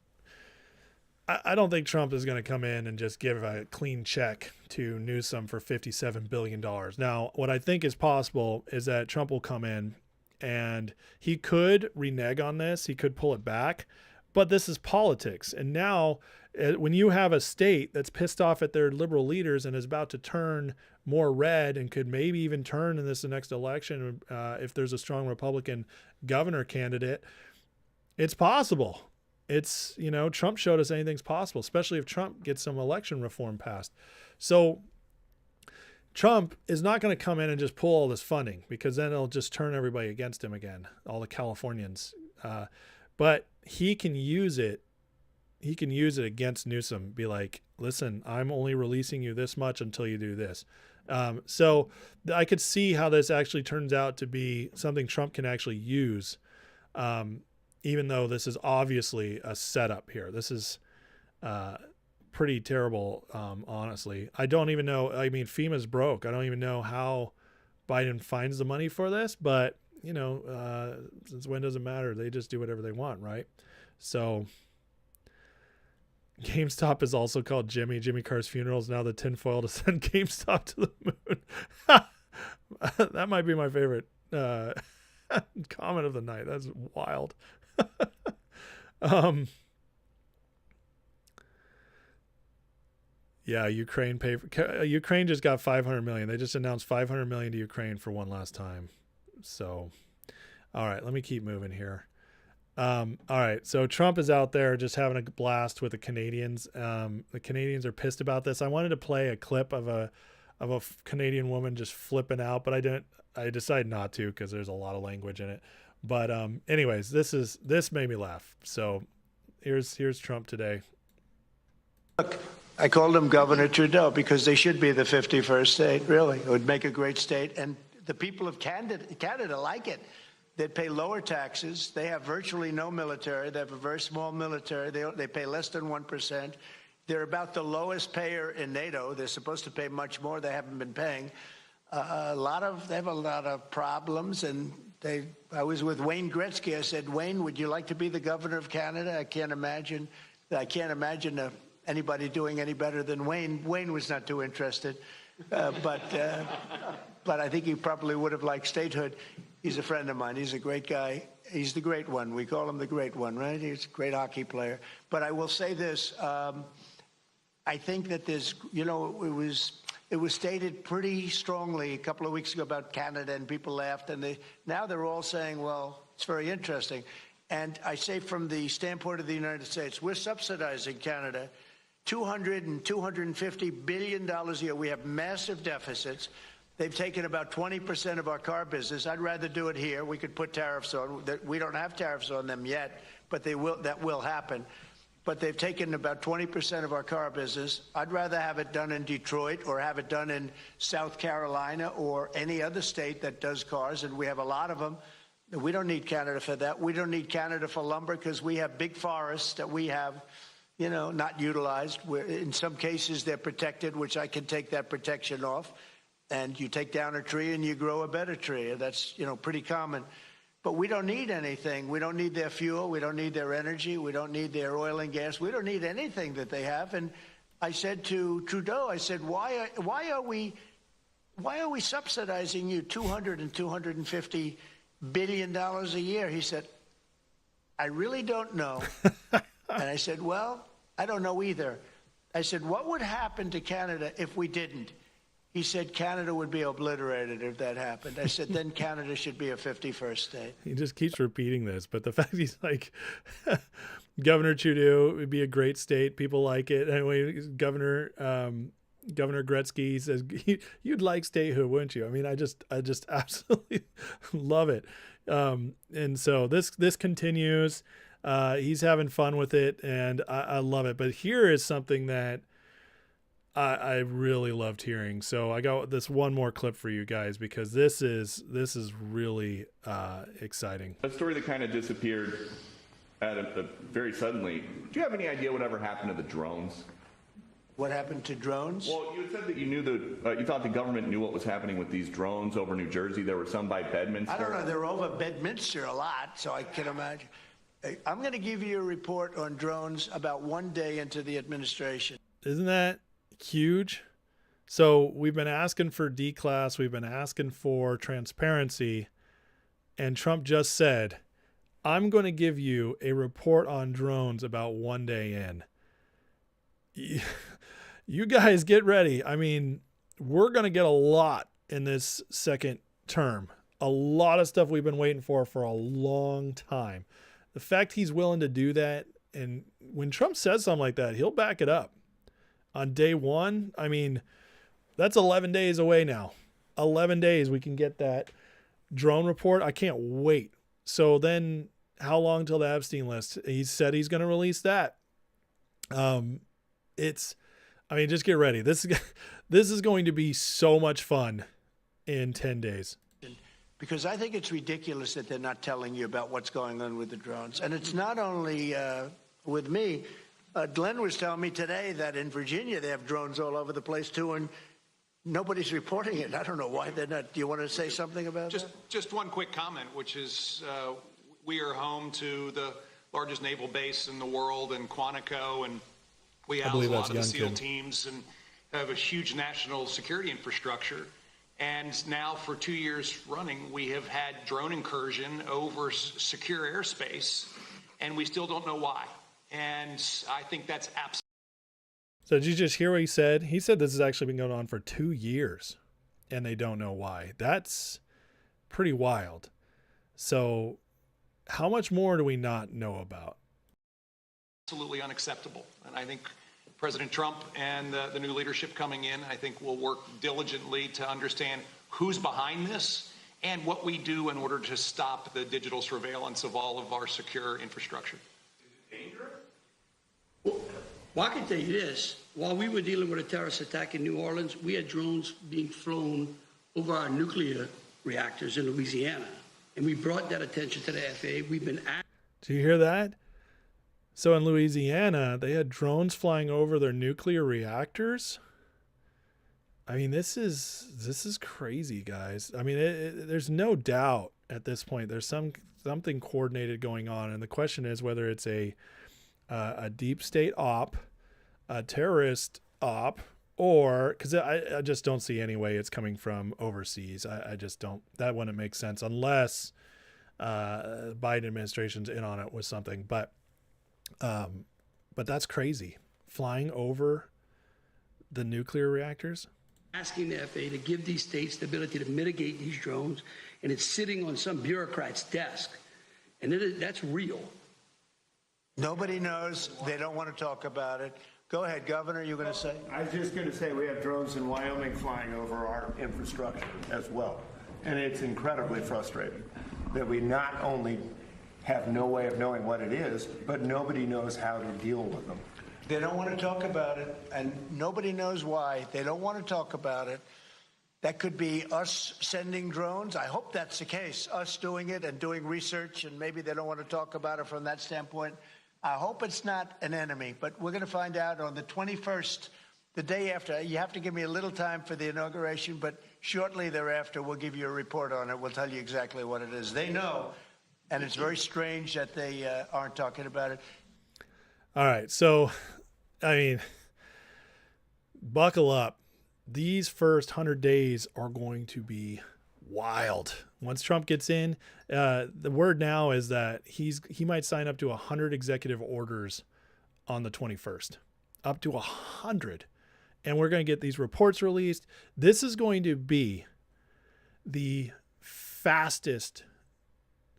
[SPEAKER 1] I don't think Trump is going to come in and just give a clean check to Newsom for $57 billion. Now, what I think is possible is that Trump will come in and he could renege on this. He could pull it back, but this is politics. And now when you have a state that's pissed off at their liberal leaders and is about to turn more red and could maybe even turn in the next election if there's a strong Republican governor candidate, it's possible. it's, Trump showed us anything's possible, especially if Trump gets some election reform passed. So Trump is not going to come in and just pull all this funding, because then it'll just turn everybody against him again, all the Californians. But he can use it. He can use it against Newsom. Be like, listen, I'm only releasing you this much until you do this. So I could see how this actually turns out to be something Trump can actually use, even though this is obviously a setup here. This is pretty terrible, honestly. I don't even know. I mean, FEMA's broke. I don't even know how Biden finds the money for this, but, since when does it matter? They just do whatever they want, right? So GameStop is also called Jimmy. Jimmy Carr's funeral is now the tinfoil to send GameStop to the moon. That might be my favorite comment of the night. That's wild. Yeah, Ukraine Ukraine just got $500 million. They just announced $500 million to Ukraine for one last time. So, all right, let me keep moving here. All right, so Trump is out there just having a blast with the Canadians. The Canadians are pissed about this. I wanted to play a clip of a Canadian woman just flipping out, but I decided not to because there's a lot of language in it. But anyways, this made me laugh. So here's Trump today.
[SPEAKER 4] Look, I called him Governor Trudeau because they should be the 51st state, really. It would make a great state, and the people of Canada like it. They'd pay lower taxes. They have virtually no military. They have a very small military. They pay less than 1%. They're about the lowest payer in NATO. They're supposed to pay much more. They haven't been paying. They have a lot of problems. And I was with Wayne Gretzky. I said, Wayne, would you like to be the governor of Canada? I can't imagine anybody doing any better than Wayne. Wayne was not too interested, but I think he probably would have liked statehood. He's a friend of mine. He's a great guy. He's the great one. We call him the great one, right? He's a great hockey player. But I will say this. I think that there's, it was stated pretty strongly a couple of weeks ago about Canada, and people laughed. And now they're all saying, well, it's very interesting. And I say from the standpoint of the United States, we're subsidizing Canada $200 and $250 billion a year. We have massive deficits. They've taken about 20% of our car business. I'd rather do it here. We could put tariffs on. We don't have tariffs on them yet, but that will happen. But they've taken about 20% of our car business. I'd rather have it done in Detroit or have it done in South Carolina or any other state that does cars, and we have a lot of them. We don't need Canada for that. We don't need Canada for lumber because we have big forests that we have, not utilized. In some cases, they're protected, which I can take that protection off. And you take down a tree and you grow a better tree. That's, pretty common. But we don't need anything. We don't need their fuel. We don't need their energy. We don't need their oil and gas. We don't need anything that they have. And I said to Trudeau, I said, why are we subsidizing you $200 and $250 billion a year? He said, I really don't know. And I said, well, I don't know either. I said, what would happen to Canada if we didn't? He said Canada would be obliterated if that happened. I said, then Canada should be a 51st state.
[SPEAKER 1] He just keeps repeating this, but the fact he's like, Governor Trudeau would be a great state. People like it. Anyway, Governor Gretzky says, you'd like statehood, wouldn't you? I mean, I just absolutely love it. And so this continues. He's having fun with it, and I love it. But here is something that I really loved hearing. So I got this one more clip for you guys because this is really exciting.
[SPEAKER 5] A story that kind of disappeared very suddenly. Do you have any idea whatever happened to the drones?
[SPEAKER 4] What happened to drones?
[SPEAKER 5] Well, you said that you knew you thought the government knew what was happening with these drones over New Jersey. There were some by Bedminster.
[SPEAKER 4] I don't know. They're over Bedminster a lot, so I can imagine. I'm going to give you a report on drones about one day into the administration.
[SPEAKER 1] Isn't that huge? So we've been asking for declass, we've been asking for transparency, and Trump just said, I'm going to give you a report on drones about one day in. You guys get ready. I mean, we're going to get a lot in this second term. A lot of stuff we've been waiting for a long time. The fact he's willing to do that And when Trump says something like that, he'll back it up. On day one, I mean, that's 11 days away now. 11 days we can get that drone report. I can't wait. So then how long till the Epstein list? He said he's going to release that. Just get ready. This is going to be so much fun in 10 days.
[SPEAKER 4] Because I think it's ridiculous that they're not telling you about what's going on with the drones. And it's not only with me. Glenn was telling me today that in Virginia they have drones all over the place too, and nobody's reporting it. I don't know why they're not. Do you want to say something about that?
[SPEAKER 6] Just one quick comment, which is we are home to the largest naval base in the world in Quantico, and we house a lot of the SEAL teams and have a huge national security infrastructure. And now for 2 years running, we have had drone incursion over secure airspace, and we still don't know why. And I think that's absolutely.
[SPEAKER 1] So did you just hear what he said? He said this has actually been going on for 2 years, and they don't know why. That's pretty wild. So how much more do we not know about?
[SPEAKER 6] Absolutely unacceptable. And I think President Trump and the new leadership coming in, I think, will work diligently to understand who's behind this and what we do in order to stop the digital surveillance of all of our secure infrastructure.
[SPEAKER 7] Is it dangerous? Well, I can tell you this. While we were dealing with a terrorist attack in New Orleans, we had drones being flown over our nuclear reactors in Louisiana. And we brought that attention to the FAA. We've been
[SPEAKER 1] Do you hear that? So in Louisiana, they had drones flying over their nuclear reactors. I mean, this is crazy, guys. I mean, there's no doubt at this point there's something coordinated going on, and the question is whether it's a deep state op, a terrorist op, or because I just don't see any way it's coming from overseas. I just don't. That wouldn't make sense unless Biden administration's in on it with something, but that's crazy. Flying over the nuclear reactors.
[SPEAKER 7] asking the FAA to give these states the ability to mitigate these drones, and it's sitting on some bureaucrat's desk. And that's real.
[SPEAKER 4] Nobody knows. They don't want to talk about it. Go ahead, Governor, you're going to say?
[SPEAKER 8] I was just going to say we have drones in Wyoming flying over our infrastructure as well. And it's incredibly frustrating that we not only have no way of knowing what it is, but nobody knows how to deal with them.
[SPEAKER 4] They don't want to talk about it, and nobody knows why. They don't want to talk about it. That could be us sending drones. I hope that's the case, us doing it and doing research, and maybe they don't want to talk about it from that standpoint. I hope it's not an enemy, but we're going to find out on the 21st, the day after. You have to give me a little time for the inauguration, but shortly thereafter, we'll give you a report on it. We'll tell you exactly what it is. They know, and it's very strange that they aren't talking about it.
[SPEAKER 1] All right, so, I mean, buckle up. These first 100 days are going to be wild. Once Trump gets in, the word now is that he might sign up to 100 executive orders on the 21st, up to 100. And we're going to get these reports released. This is going to be the fastest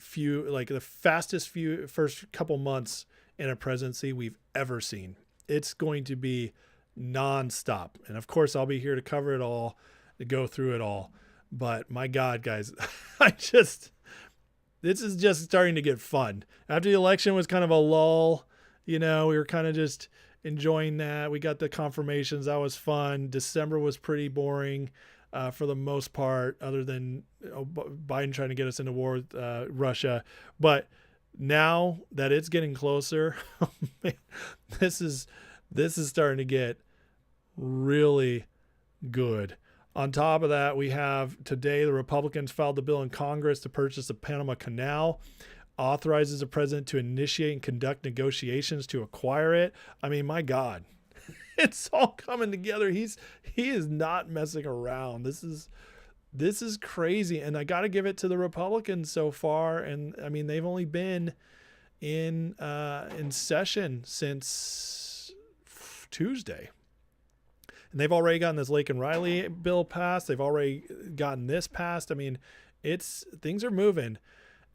[SPEAKER 1] first couple months in a presidency we've ever seen. It's going to be nonstop. And of course, I'll be here to cover it all, to go through it all. But my God, guys, this is just starting to get fun. After the election was kind of a lull, we were kind of just enjoying that. We got the confirmations. That was fun. December was pretty boring for the most part, other than Biden trying to get us into war with Russia. But now that it's getting closer, this is starting to get really good. On top of that, we have today the Republicans filed the bill in Congress to purchase the Panama Canal, authorizes the president to initiate and conduct negotiations to acquire it. I mean, my God, it's all coming together. He is not messing around. This is crazy. And I got to give it to the Republicans so far. And I mean, they've only been in session since Tuesday. And they've already gotten this Lake and Riley bill passed. They've already gotten this passed. I mean, things are moving.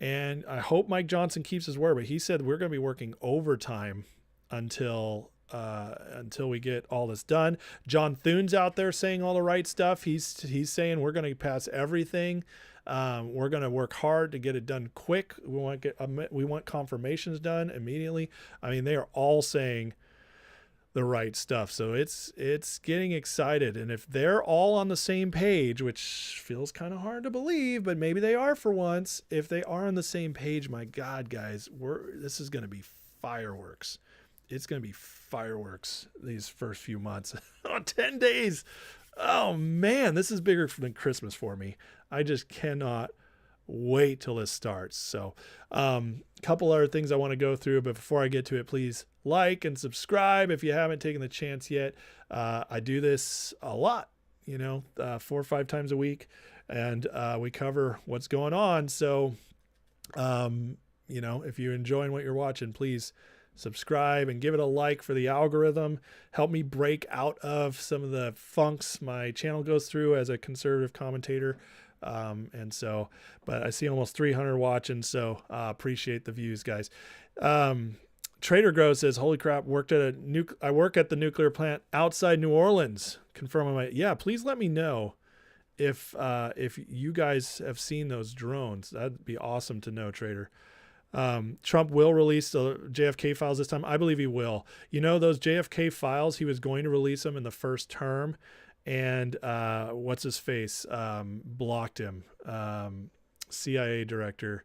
[SPEAKER 1] And I hope Mike Johnson keeps his word, but he said we're going to be working overtime until we get all this done. John Thune's out there saying all the right stuff. He's saying we're going to pass everything. We're going to work hard to get it done quick. We want confirmations done immediately. I mean, they are all saying the right stuff. So it's getting excited. And if they're all on the same page, which feels kind of hard to believe, but maybe they are for once, if they are on the same page, my God, guys, this is going to be fireworks. It's going to be fireworks these first few months. 10 days. Oh man, this is bigger than Christmas for me. I just cannot wait till this starts. So, couple other things I want to go through, but before I get to it, please like and subscribe if you haven't taken the chance yet. I do this a lot, 4 or 5 times a week, and we cover what's going on. So, if you're enjoying what you're watching, please subscribe and give it a like for the algorithm. Help me break out of some of the funks my channel goes through as a conservative commentator. But I see almost 300 watching, so appreciate the views, guys. Trader Grow says, holy crap, I work at the nuclear plant outside New Orleans. Please let me know if you guys have seen those drones. That'd be awesome to know, Trader. Trump will release the JFK files this time. I believe he will. Those JFK files, he was going to release them in the first term, and what's his face blocked him. CIA director.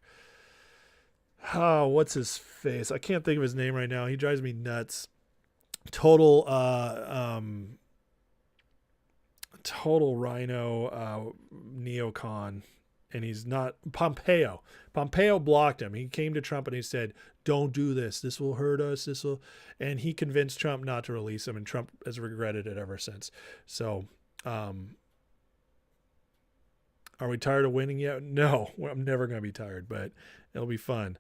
[SPEAKER 1] Oh, what's his face? I can't think of his name right now. He drives me nuts. Total rhino neocon. And he's not Pompeo. Pompeo blocked him. He came to Trump and he said, don't do this. This will hurt us. And he convinced Trump not to release him. And Trump has regretted it ever since. So, are we tired of winning yet? No, I'm never going to be tired, but it'll be fun.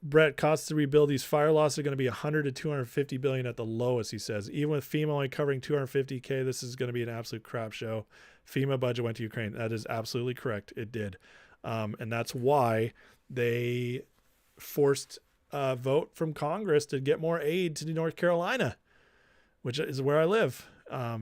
[SPEAKER 1] Brett, costs to rebuild these fire losses are going to be 100 to 250 billion at the lowest, he says. Even with FEMA only covering 250K, this is going to be an absolute crap show. FEMA budget went to Ukraine. That is absolutely correct. It did. And that's why they forced a vote from Congress to get more aid to North Carolina, which is where I live.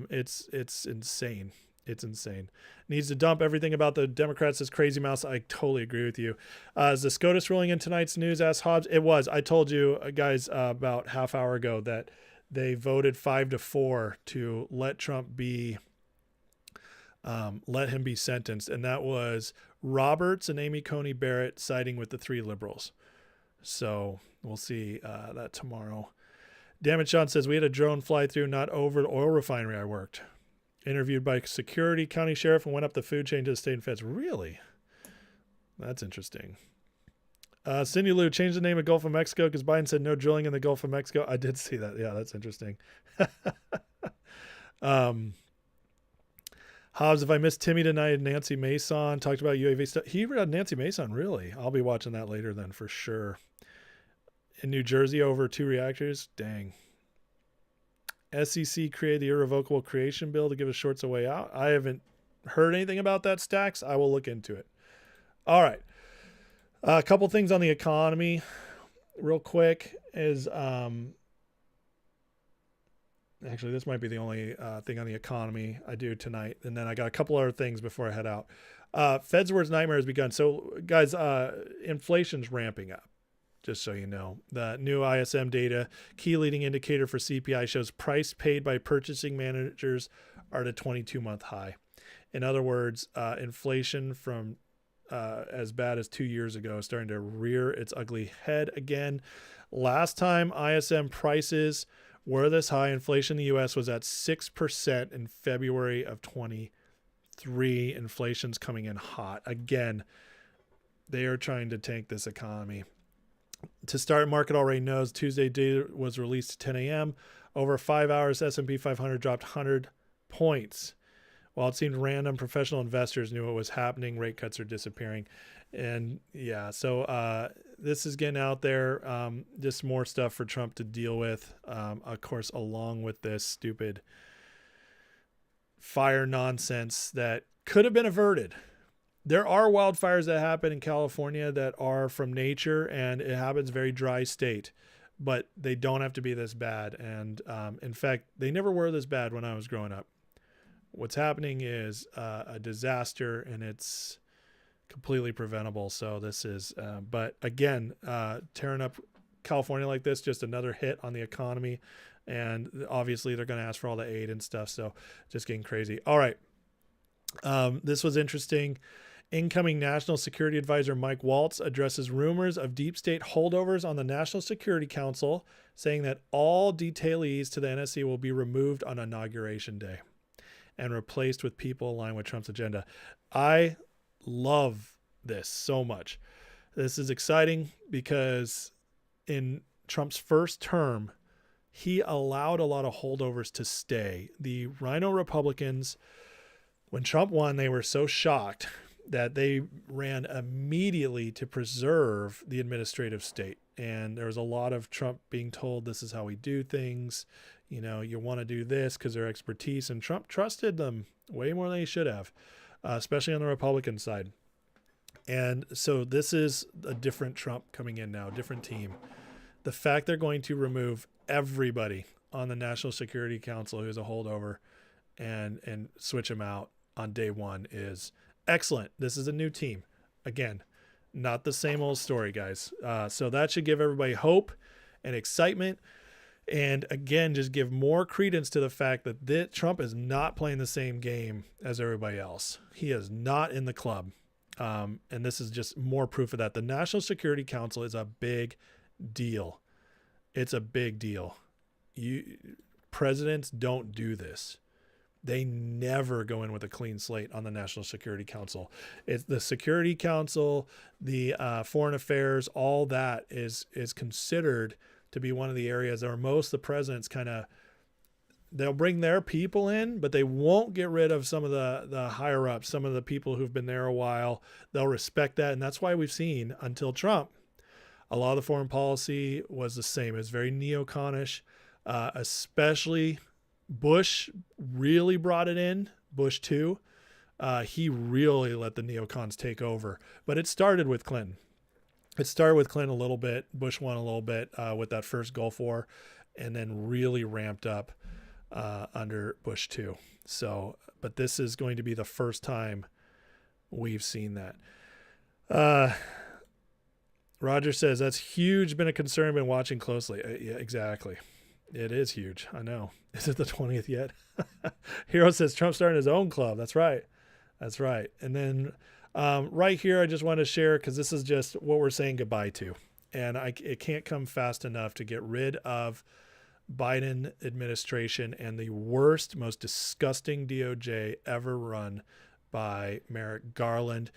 [SPEAKER 1] It's insane. It's insane. Needs to dump everything about the Democrats as crazy mouse. I totally agree with you. Is the SCOTUS ruling in tonight's news? Asked Hobbs. It was. I told you guys about half hour ago that they voted 5-4 to let Trump be, let him be sentenced. And that was Roberts and Amy Coney Barrett siding with the 3 liberals. So we'll see that tomorrow. Damn it, Sean says, we had a drone fly through, not over the oil refinery I worked. Interviewed by security, county sheriff, and went up the food chain to the state and feds. Really? That's interesting. Cindy Lou, changed the name of Gulf of Mexico because Biden said no drilling in the Gulf of Mexico. I did see that. Yeah, that's interesting. Hobbs, if I missed Timmy tonight, Nancy Mason talked about UAV stuff. He read Nancy Mason, really? I'll be watching that later then for sure. In New Jersey, over 2 reactors? Dang. SEC created the irrevocable creation bill to give us shorts a way out. I haven't heard anything about that, Stacks. I will look into it. All right. A couple things on the economy real quick is, actually, this might be the only thing on the economy I do tonight. And then I got a couple other things before I head out. Fed's worst nightmare has begun. So guys, inflation's ramping up. Just so you know, the new ISM data, key leading indicator for CPI, shows price paid by purchasing managers are at a 22-month high. In other words, inflation from as bad as 2 years ago is starting to rear its ugly head again. Last time ISM prices were this high, inflation in the U.S. was at 6% in February of 23. Inflation's coming in hot. Again, they are trying to tank this economy. To start, market already knows Tuesday data was released at 10 a.m. Over 5 hours, S&P 500 dropped 100 points. While it seemed random, professional investors knew what was happening. Rate cuts are disappearing. And yeah, so this is getting out there. Just more stuff for Trump to deal with. Of course, along with this stupid fire nonsense that could have been averted. there are wildfires that happen in California that are from nature, and it happens very dry state, but they don't have to be this bad. And in fact, they never were this bad when I was growing up. What's happening is a disaster, and it's completely preventable. So this is, but again, tearing up California like this, just another hit on the economy. And obviously they're going to ask for all the aid and stuff. So just getting crazy. All right. This was interesting. Incoming National Security Advisor Mike Waltz addresses rumors of deep state holdovers on the National Security Council, saying that all detailees to the NSC will be removed on Inauguration Day and replaced with people aligned with Trump's agenda. I love this so much. This is exciting because in Trump's first term, he allowed a lot of holdovers to stay. The Rhino Republicans, when Trump won, they were so shocked that they ran immediately to preserve the administrative state. And there was a lot of Trump being told, this is how we do things. You know, you want to do this because their expertise. And Trump trusted them way more than he should have, especially on the Republican side. And so this is a different Trump coming in now, different team. The fact they're going to remove everybody on the National Security Council who's a holdover and switch them out on day one is excellent. This is a new team. Again, not the same old story, guys. So that should give everybody hope and excitement. And again, just give more credence to the fact that Trump is not playing the same game as everybody else. He is not in the club. And this is just more proof of that. The National Security Council is a big deal. It's a big deal. Presidents don't do this. They never go in with a clean slate on the National Security Council. It's the Security Council, the foreign affairs, all that is considered to be one of the areas where most of the presidents they'll bring their people in, but they won't get rid of some of the higher ups, some of the people who've been there a while. They'll respect that. And that's why we've seen until Trump, a lot of the foreign policy was the same. It was very neoconish, especially Bush really brought it in. Bush too. He really let the neocons take over, but it started with Clinton. It started with Clinton a little bit. Bush won a little bit with that first Gulf War, and then really ramped up under Bush too. So, but this is going to be the first time we've seen that. Roger says, that's huge. Been a concern. Been watching closely. Yeah, exactly. It is huge. I know. Is it the 20th yet? Hero says Trump starting his own club. That's right. That's right. And then right here, I just want to share, because this is just what we're saying goodbye to. And it can't come fast enough to get rid of Biden administration and the worst, most disgusting DOJ ever run by Merrick Garland.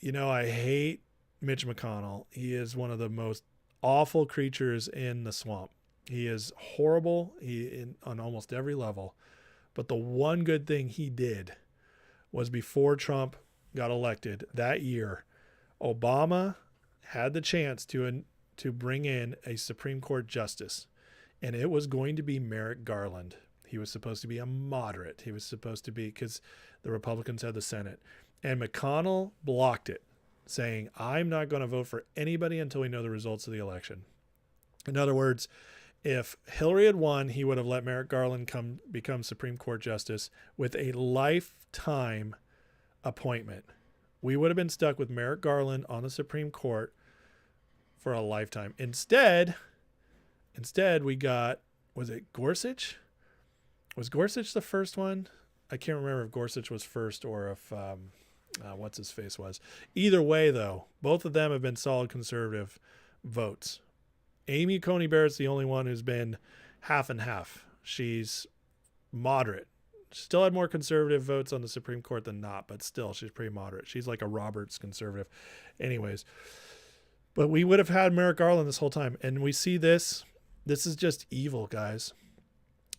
[SPEAKER 1] You know, I hate Mitch McConnell. He is one of the most awful creatures in the swamp. He is horrible on almost every level. But the one good thing he did was before Trump got elected that year, Obama had the chance to bring in a Supreme Court justice, and it was going to be Merrick Garland. He was supposed to be a moderate. He was supposed to be, because the Republicans had the Senate. And McConnell blocked it, saying, I'm not going to vote for anybody until we know the results of the election. In other words, if Hillary had won, he would have let Merrick Garland become Supreme Court justice with a lifetime appointment. We would have been stuck with Merrick Garland on the Supreme Court for a lifetime. Instead we got, was it Gorsuch? Was Gorsuch the first one? I can't remember if Gorsuch was first or if what's his face was. Either way, though, both of them have been solid conservative votes. Amy Coney Barrett's the only one who's been half and half. She's moderate. Still had more conservative votes on the Supreme Court than not, but still, she's pretty moderate. She's like a Roberts conservative. Anyways, but we would have had Merrick Garland this whole time. And we see this. This is just evil, guys.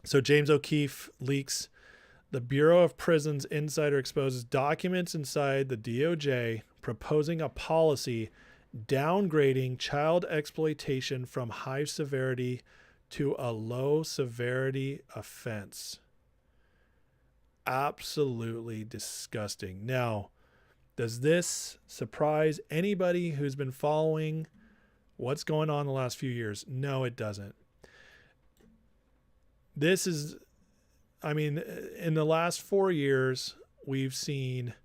[SPEAKER 1] So James O'Keefe leaks. The Bureau of Prisons insider exposes documents inside the DOJ proposing a policy downgrading child exploitation from high severity to a low severity offense. Absolutely disgusting. Now, Does this surprise anybody who's been following what's going on the last few years? No, it doesn't. This is, I mean, in the last 4 years, we've seen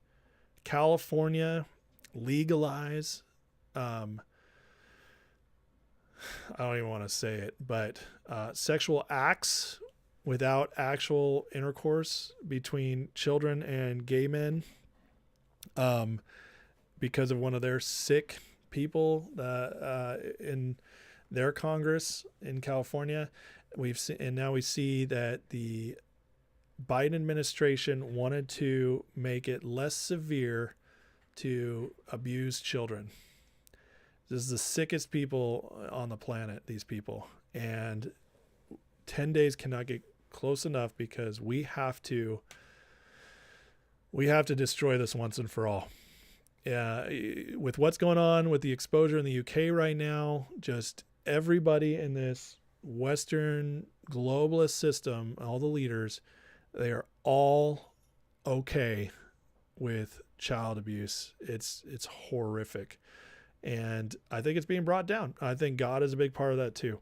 [SPEAKER 1] California legalize, I don't even want to say it, but sexual acts without actual intercourse between children and gay men, because of one of their sick people in their Congress in California. We've seen, and now we see that the Biden administration wanted to make it less severe to abuse children. This is the sickest people on the planet, these people. And 10 days cannot get close enough because we have to destroy this once and for all. With what's going on with the exposure in the UK right now, just everybody in this Western globalist system, all the leaders, they are all okay with child abuse. It's horrific. And I think it's being brought down. I think God is a big part of that too.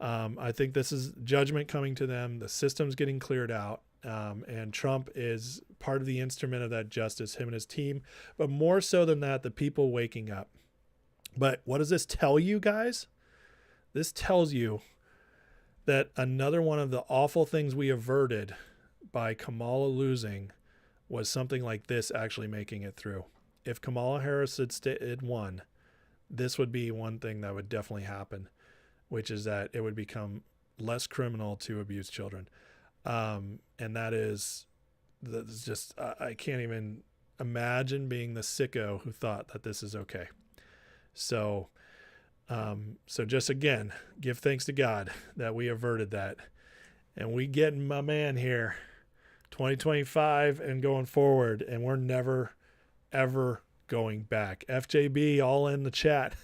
[SPEAKER 1] I think this is judgment coming to them. The system's getting cleared out. And Trump is part of the instrument of that justice, him and his team. But more so than that, the people waking up. But what does this tell you guys? This tells you that another one of the awful things we averted by Kamala losing was something like this actually making it through. If Kamala Harris had won, this would be one thing that would definitely happen, which is that it would become less criminal to abuse children. And that's just, I can't even imagine being the sicko who thought that this is okay. So just again, give thanks to God that we averted that, and we getting my man here 2025 and going forward. And we're never, ever going back. FJB all in the chat.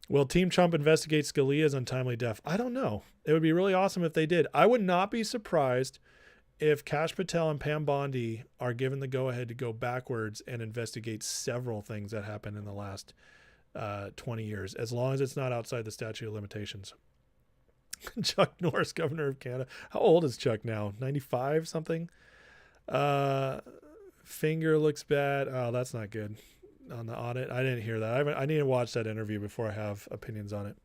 [SPEAKER 1] Will Team Trump investigate Scalia's untimely death? I don't know. It would be really awesome if they did. I would not be surprised if Kash Patel and Pam Bondi are given the go-ahead to go backwards and investigate several things that happened in the last 20 years, as long as it's not outside the statute of limitations. Chuck Norris, governor of Canada. How old is Chuck now? 95 something? Finger looks bad. Oh, that's not good. On the audit, I didn't hear that. I need to watch that interview before I have opinions on it.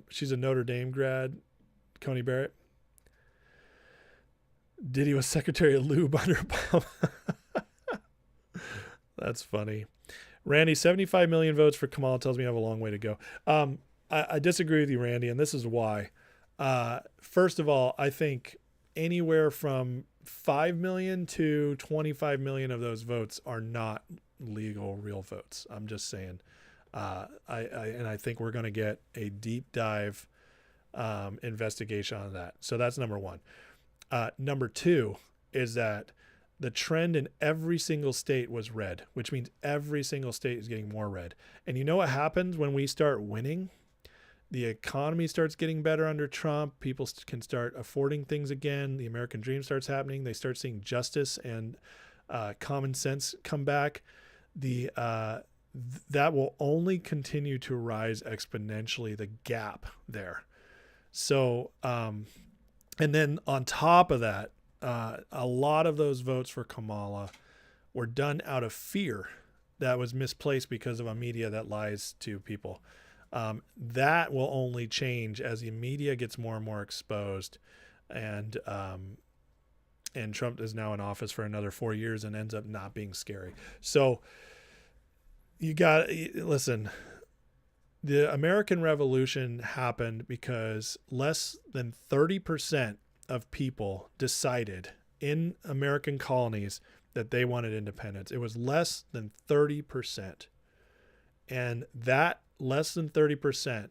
[SPEAKER 1] She's a Notre Dame grad. Coney Barrett. Diddy was Secretary of Lube under Obama. That's funny. Randy, 75 million votes for Kamala tells me I have a long way to go. I disagree with you, Randy, and this is why. First of all, I think anywhere from 5 million to 25 million of those votes are not legal, real votes. I'm just saying. I think we're going to get a deep dive investigation on that. So that's number one. Number two is that the trend in every single state was red, which means every single state is getting more red. And you know what happens when we start winning? The economy starts getting better under Trump. People can start affording things again. The American dream starts happening. They start seeing justice and common sense come back. That will only continue to rise exponentially, the gap there. So, and then on top of that, a lot of those votes for Kamala were done out of fear that was misplaced because of a media that lies to people. That will only change as the media gets more and more exposed, and Trump is now in office for another 4 years and ends up not being scary. So you got listen. The American Revolution happened because less than 30% of people decided in American colonies that they wanted independence. It was less than 30%. And that less than 30%,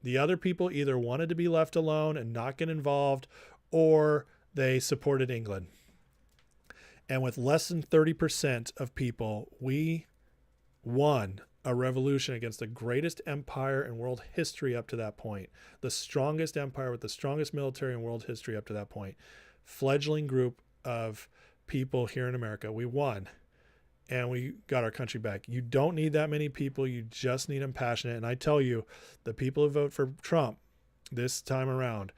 [SPEAKER 1] the other people either wanted to be left alone and not get involved, or they supported England. And with less than 30% of people, we won a revolution against the greatest empire in world history up to that point, the strongest empire with the strongest military in world history up to that point, fledgling group of people here in America. We won. and we got our country back. You don't need that many people. You just need them passionate. And I tell you, the people who vote for Trump this time around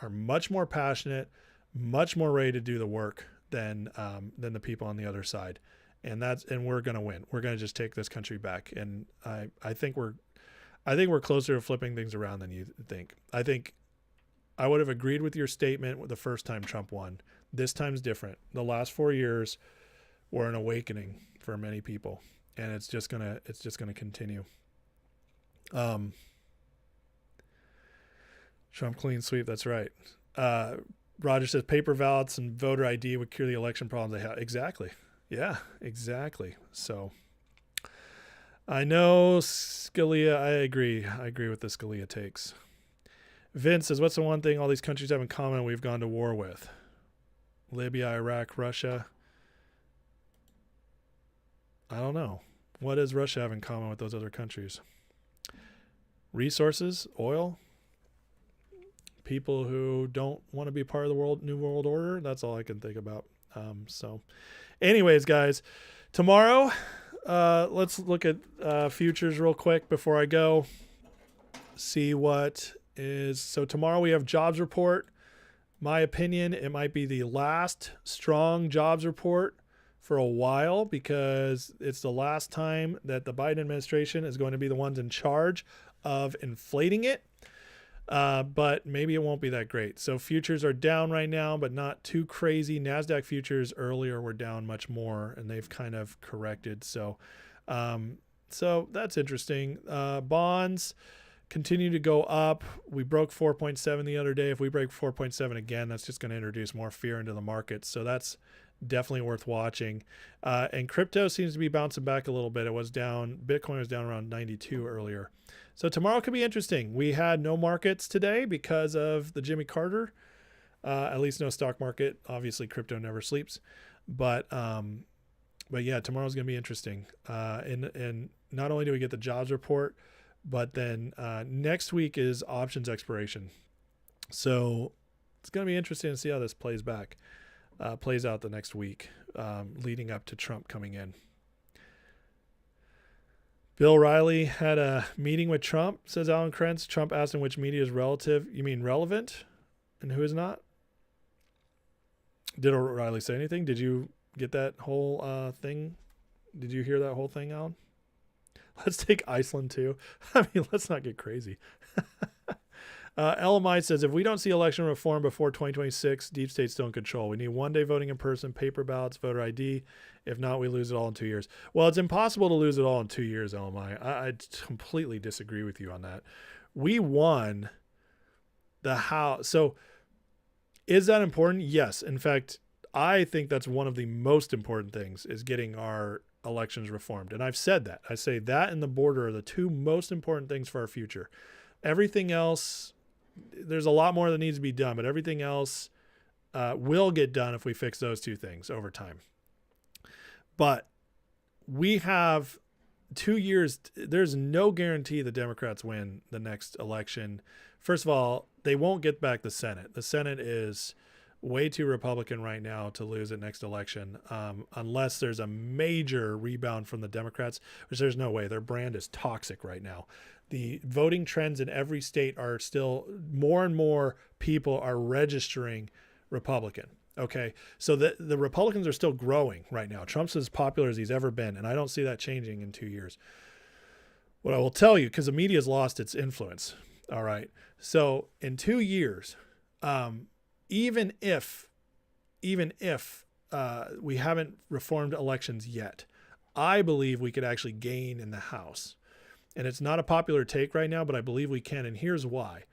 [SPEAKER 1] are much more passionate, much more ready to do the work than the people on the other side. And we're going to win. We're going to just take this country back. And I think we're closer to flipping things around than you think. I think I would have agreed with your statement the first time Trump won. This time's different. The last 4 years were an awakening for many people, and it's just gonna continue. Trump clean sweep. That's right. Roger says paper ballots and voter ID would cure the election problems they have. Exactly. Yeah, exactly. So I know Scalia. I agree with the Scalia takes. Vince says, what's the one thing all these countries have in common we've gone to war with? Libya, Iraq, Russia. I don't know. What does Russia have in common with those other countries? Resources, oil, people who don't want to be part of the new world order. That's all I can think about. So anyways, guys, tomorrow, let's look at futures real quick before I go. See what is. So tomorrow we have jobs report. My opinion, it might be the last strong jobs report for a while, because it's the last time that the Biden administration is going to be the ones in charge of inflating it. But maybe it won't be that great. So futures are down right now, but not too crazy. NASDAQ futures earlier were down much more, and they've kind of corrected. So that's interesting. Bonds continue to go up. We broke 4.7 the other day. If we break 4.7 again, that's just going to introduce more fear into the market. So that's definitely worth watching. And crypto seems to be bouncing back a little bit. It was down. Bitcoin was down around 92 earlier. So tomorrow could be interesting. We had no markets today because of the Jimmy Carter, at least no stock market. Obviously crypto never sleeps, but yeah, tomorrow's going to be interesting. And not only do we get the jobs report, but then next week is options expiration. So it's going to be interesting to see how this plays out the next week, leading up to Trump coming in. Bill Riley had a meeting with Trump, says Alan Krentz. Trump asked him which media is relative. You mean relevant? And who is not? Did O'Reilly say anything? Did you get that whole thing? Did you hear that whole thing, Alan? Let's take Iceland too. I mean, let's not get crazy. LMI says, if we don't see election reform before 2026, deep state's still in control. We need one-day voting in person, paper ballots, voter ID. If not, we lose it all in 2 years. Well, it's impossible to lose it all in 2 years, LMI. I completely disagree with you on that. We won the House. So is that important? Yes. In fact, I think that's one of the most important things, is getting our elections reformed. And I've said that. I say that and the border are the two most important things for our future. Everything else, there's a lot more that needs to be done, but everything else will get done if we fix those two things over time. But we have 2 years. There's no guarantee the Democrats win the next election. First of all, they won't get back the Senate. The Senate is way too Republican right now to lose it next election, unless there's a major rebound from the Democrats, which there's no way. Their brand is toxic right now. The voting trends in every state are still, more and more people are registering Republican. Okay, so the Republicans are still growing right now. Trump's as popular as he's ever been, and I don't see that changing in 2 years. What I will tell you, because the media's lost its influence, all right? So in 2 years, even if we haven't reformed elections yet, I believe we could actually gain in the House. And it's not a popular take right now, but I believe we can, and here's why.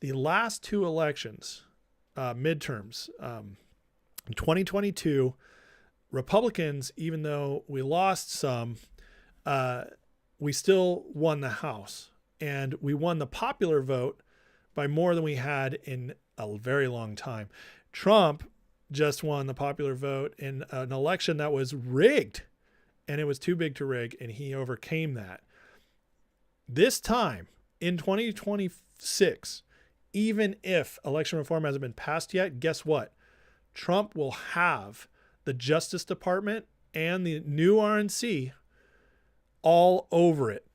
[SPEAKER 1] The last two elections, midterms, in 2022, Republicans, even though we lost some, we still won the House. And we won the popular vote by more than we had in a very long time. Trump just won the popular vote in an election that was rigged, and it was too big to rig, and he overcame that. This time, in 2026, even if election reform hasn't been passed yet, guess what? Trump will have the Justice Department and the new RNC all over it,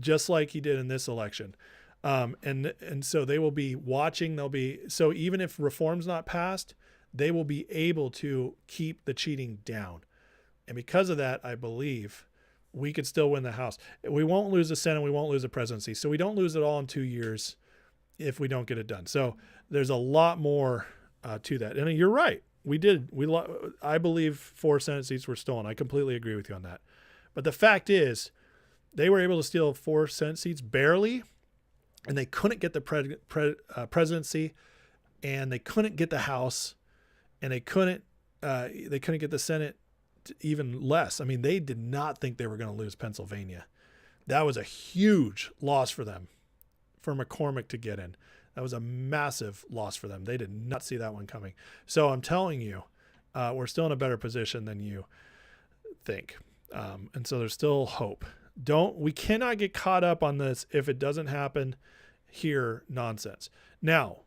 [SPEAKER 1] just like he did in this election. And so they will be watching. So even if reform's not passed, they will be able to keep the cheating down. And because of that, I believe we could still win the House. We won't lose the Senate. We won't lose the presidency. So we don't lose it all in 2 years if we don't get it done. So there's a lot more to that. And you're right. I believe 4 Senate seats were stolen. I completely agree with you on that. But the fact is, they were able to steal 4 Senate seats barely, and they couldn't get the presidency, and they couldn't get the House, and they couldn't get the Senate even less. I mean, they did not think they were going to lose Pennsylvania. That was a huge loss for them, for McCormick to get in. That was a massive loss for them. They did not see that one coming. So I'm telling you, we're still in a better position than you think. And so there's still hope. We cannot get caught up on this if it doesn't happen here nonsense. Now,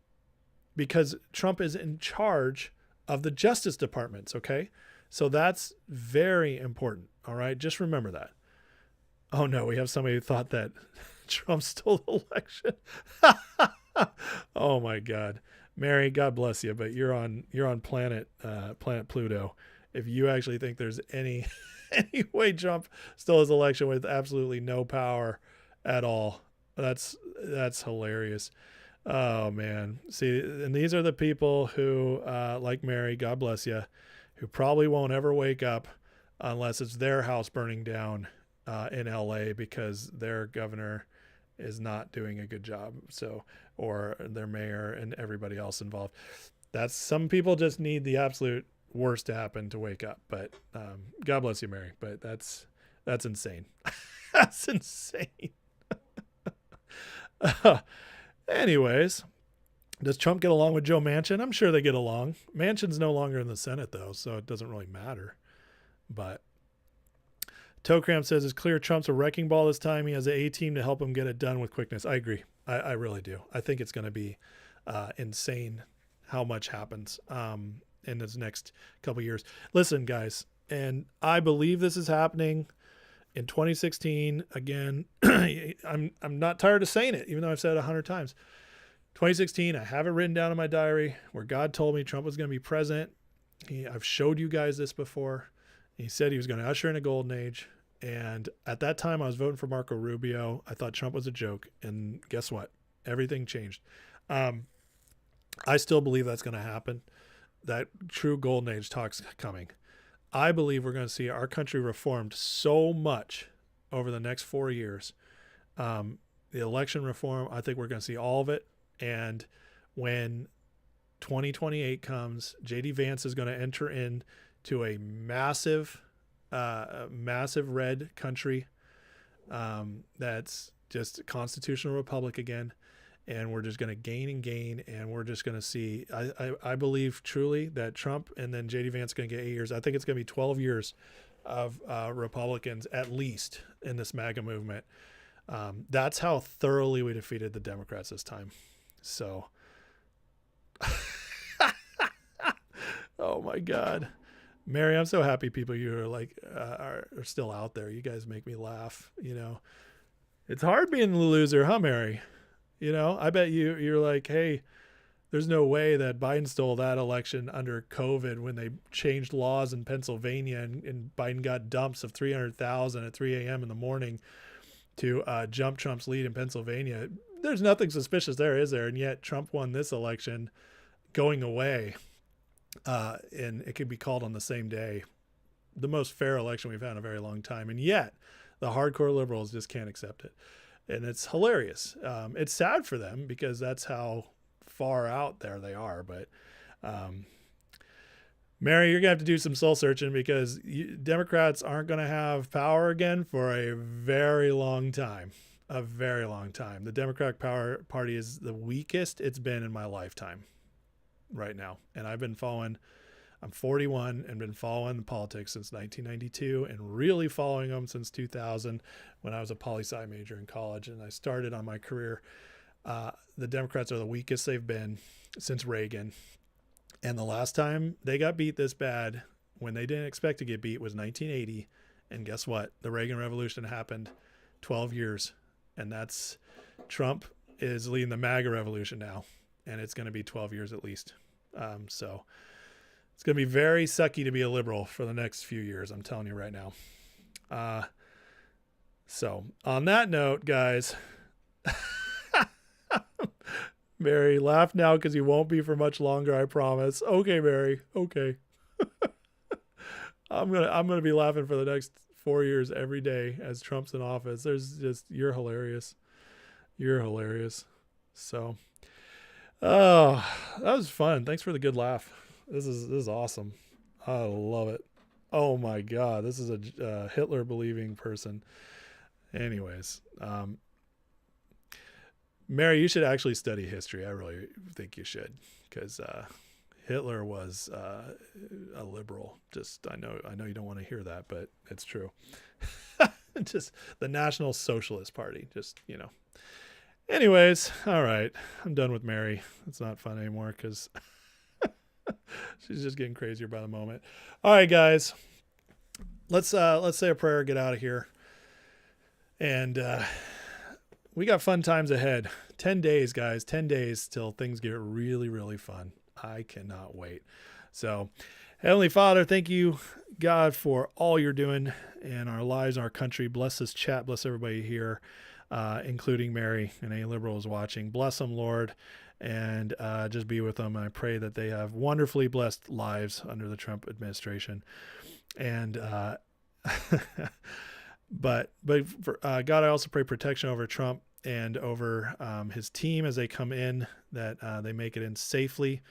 [SPEAKER 1] because Trump is in charge of the Justice Departments, okay? So that's very important, all right? Just remember that. Oh, no, we have somebody who thought that Trump stole the election. Oh, my God. Mary, God bless you, but you're on planet Pluto. If you actually think there's any way Trump stole his election with absolutely no power at all, that's hilarious. Oh, man. See, and these are the people who, like Mary, God bless you, who probably won't ever wake up unless it's their house burning down in LA because their governor is not doing a good job. So, or their mayor and everybody else involved. Some people just need the absolute worst to happen to wake up. But God bless you, Mary. But that's insane. That's insane. Anyways, does Trump get along with Joe Manchin? I'm sure they get along. Manchin's no longer in the Senate, though, so it doesn't really matter. But Tocram says it's clear Trump's a wrecking ball this time. He has an A-team to help him get it done with quickness. I agree. I really do. I think it's going to be insane how much happens in this next couple of years. Listen, guys, and I believe this is happening in 2016. Again, I'm not tired of saying it, even though I've said it 100 times. 2016, I have it written down in my diary where God told me Trump was going to be president. I've showed you guys this before. He said he was going to usher in a golden age. And at that time, I was voting for Marco Rubio. I thought Trump was a joke. And guess what? Everything changed. I still believe that's going to happen. That true golden age talk's coming. I believe we're going to see our country reformed so much over the next 4 years. The election reform, I think we're going to see all of it. And when 2028 comes, J.D. Vance is going to enter into a massive red country that's just a constitutional republic again. And we're just going to gain and gain, and we're just going to see. I believe truly that Trump and then J.D. Vance is going to get 8 years. I think it's going to be 12 years of Republicans at least in this MAGA movement. That's how thoroughly we defeated the Democrats this time. So, oh my God, Mary, I'm so happy people you are like are still out there. You guys make me laugh. You know, it's hard being the loser, huh, Mary? You know, I bet you're like, hey, there's no way that Biden stole that election under COVID when they changed laws in Pennsylvania and Biden got dumps of 300,000 at 3 a.m. in the morning to jump Trump's lead in Pennsylvania. There's nothing suspicious there, is there? And yet Trump won this election going away, and it could be called on the same day. The most fair election we've had in a very long time. And yet the hardcore liberals just can't accept it. And it's hilarious. It's sad for them because that's how far out there they are. But Mary, you're going to have to do some soul searching because Democrats aren't going to have power again for a very long time. A very long time. The Democratic Party is the weakest it's been in my lifetime right now. And I'm 41 and been following politics since 1992 and really following them since 2000 when I was a poli-sci major in college. And I started on my career. The Democrats are the weakest they've been since Reagan. And the last time they got beat this bad when they didn't expect to get beat was 1980. And guess what? The Reagan Revolution happened 12 years. And that's Trump is leading the MAGA revolution now. And it's going to be 12 years at least. So it's going to be very sucky to be a liberal for the next few years. I'm telling you right now. So on that note, guys, Mary, laugh now because you won't be for much longer. I promise. Okay, Mary. Okay. I'm gonna be laughing for the next 4 years every day as Trump's in office. You're hilarious. You're hilarious. So, oh, that was fun. Thanks for the good laugh. This is awesome. I love it. Oh my God, this is a Hitler believing person. Anyways, Mary, you should actually study history. I really think you should, because Hitler was a liberal. Just I know you don't want to hear that, but it's true. Just the National Socialist Party. Just, you know. Anyways, all right, I'm done with Mary. It's not fun anymore because she's just getting crazier by the moment. All right, guys, let's say a prayer, get out of here, and we got fun times ahead. 10 days, guys. 10 days till things get really, really fun. I cannot wait. So, Heavenly Father, thank you, God, for all you're doing in our lives, our country. Bless this chat. Bless everybody here, including Mary and any liberals watching. Bless them, Lord, and just be with them. And I pray that they have wonderfully blessed lives under the Trump administration. And but for, God, I also pray protection over Trump and over his team as they come in, that they make it in safely.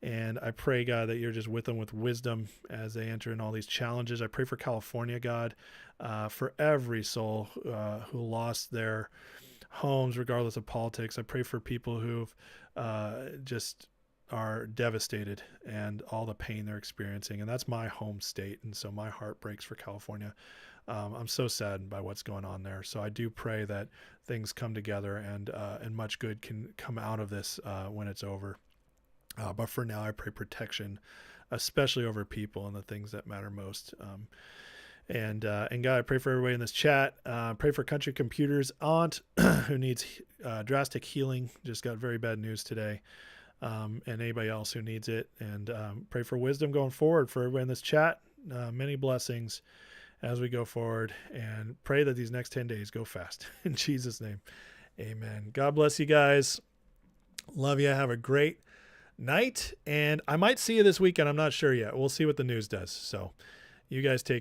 [SPEAKER 1] And I pray, God, that you're just with them with wisdom as they enter in all these challenges. I pray for California, God, for every soul who lost their homes, regardless of politics. I pray for people who just are devastated and all the pain they're experiencing. And that's my home state. And so my heart breaks for California. I'm so saddened by what's going on there. So I do pray that things come together and much good can come out of this when it's over. But for now, I pray protection, especially over people and the things that matter most. And God, I pray for everybody in this chat. Pray for Country Computer's aunt who needs drastic healing. Just got very bad news today. And anybody else who needs it. And pray for wisdom going forward for everybody in this chat. Many blessings as we go forward, and pray that these next 10 days go fast. In Jesus' name, amen. God bless you guys. Love you. Have a great night. And I might see you this weekend. I'm not sure yet. We'll see what the news does. So you guys take care.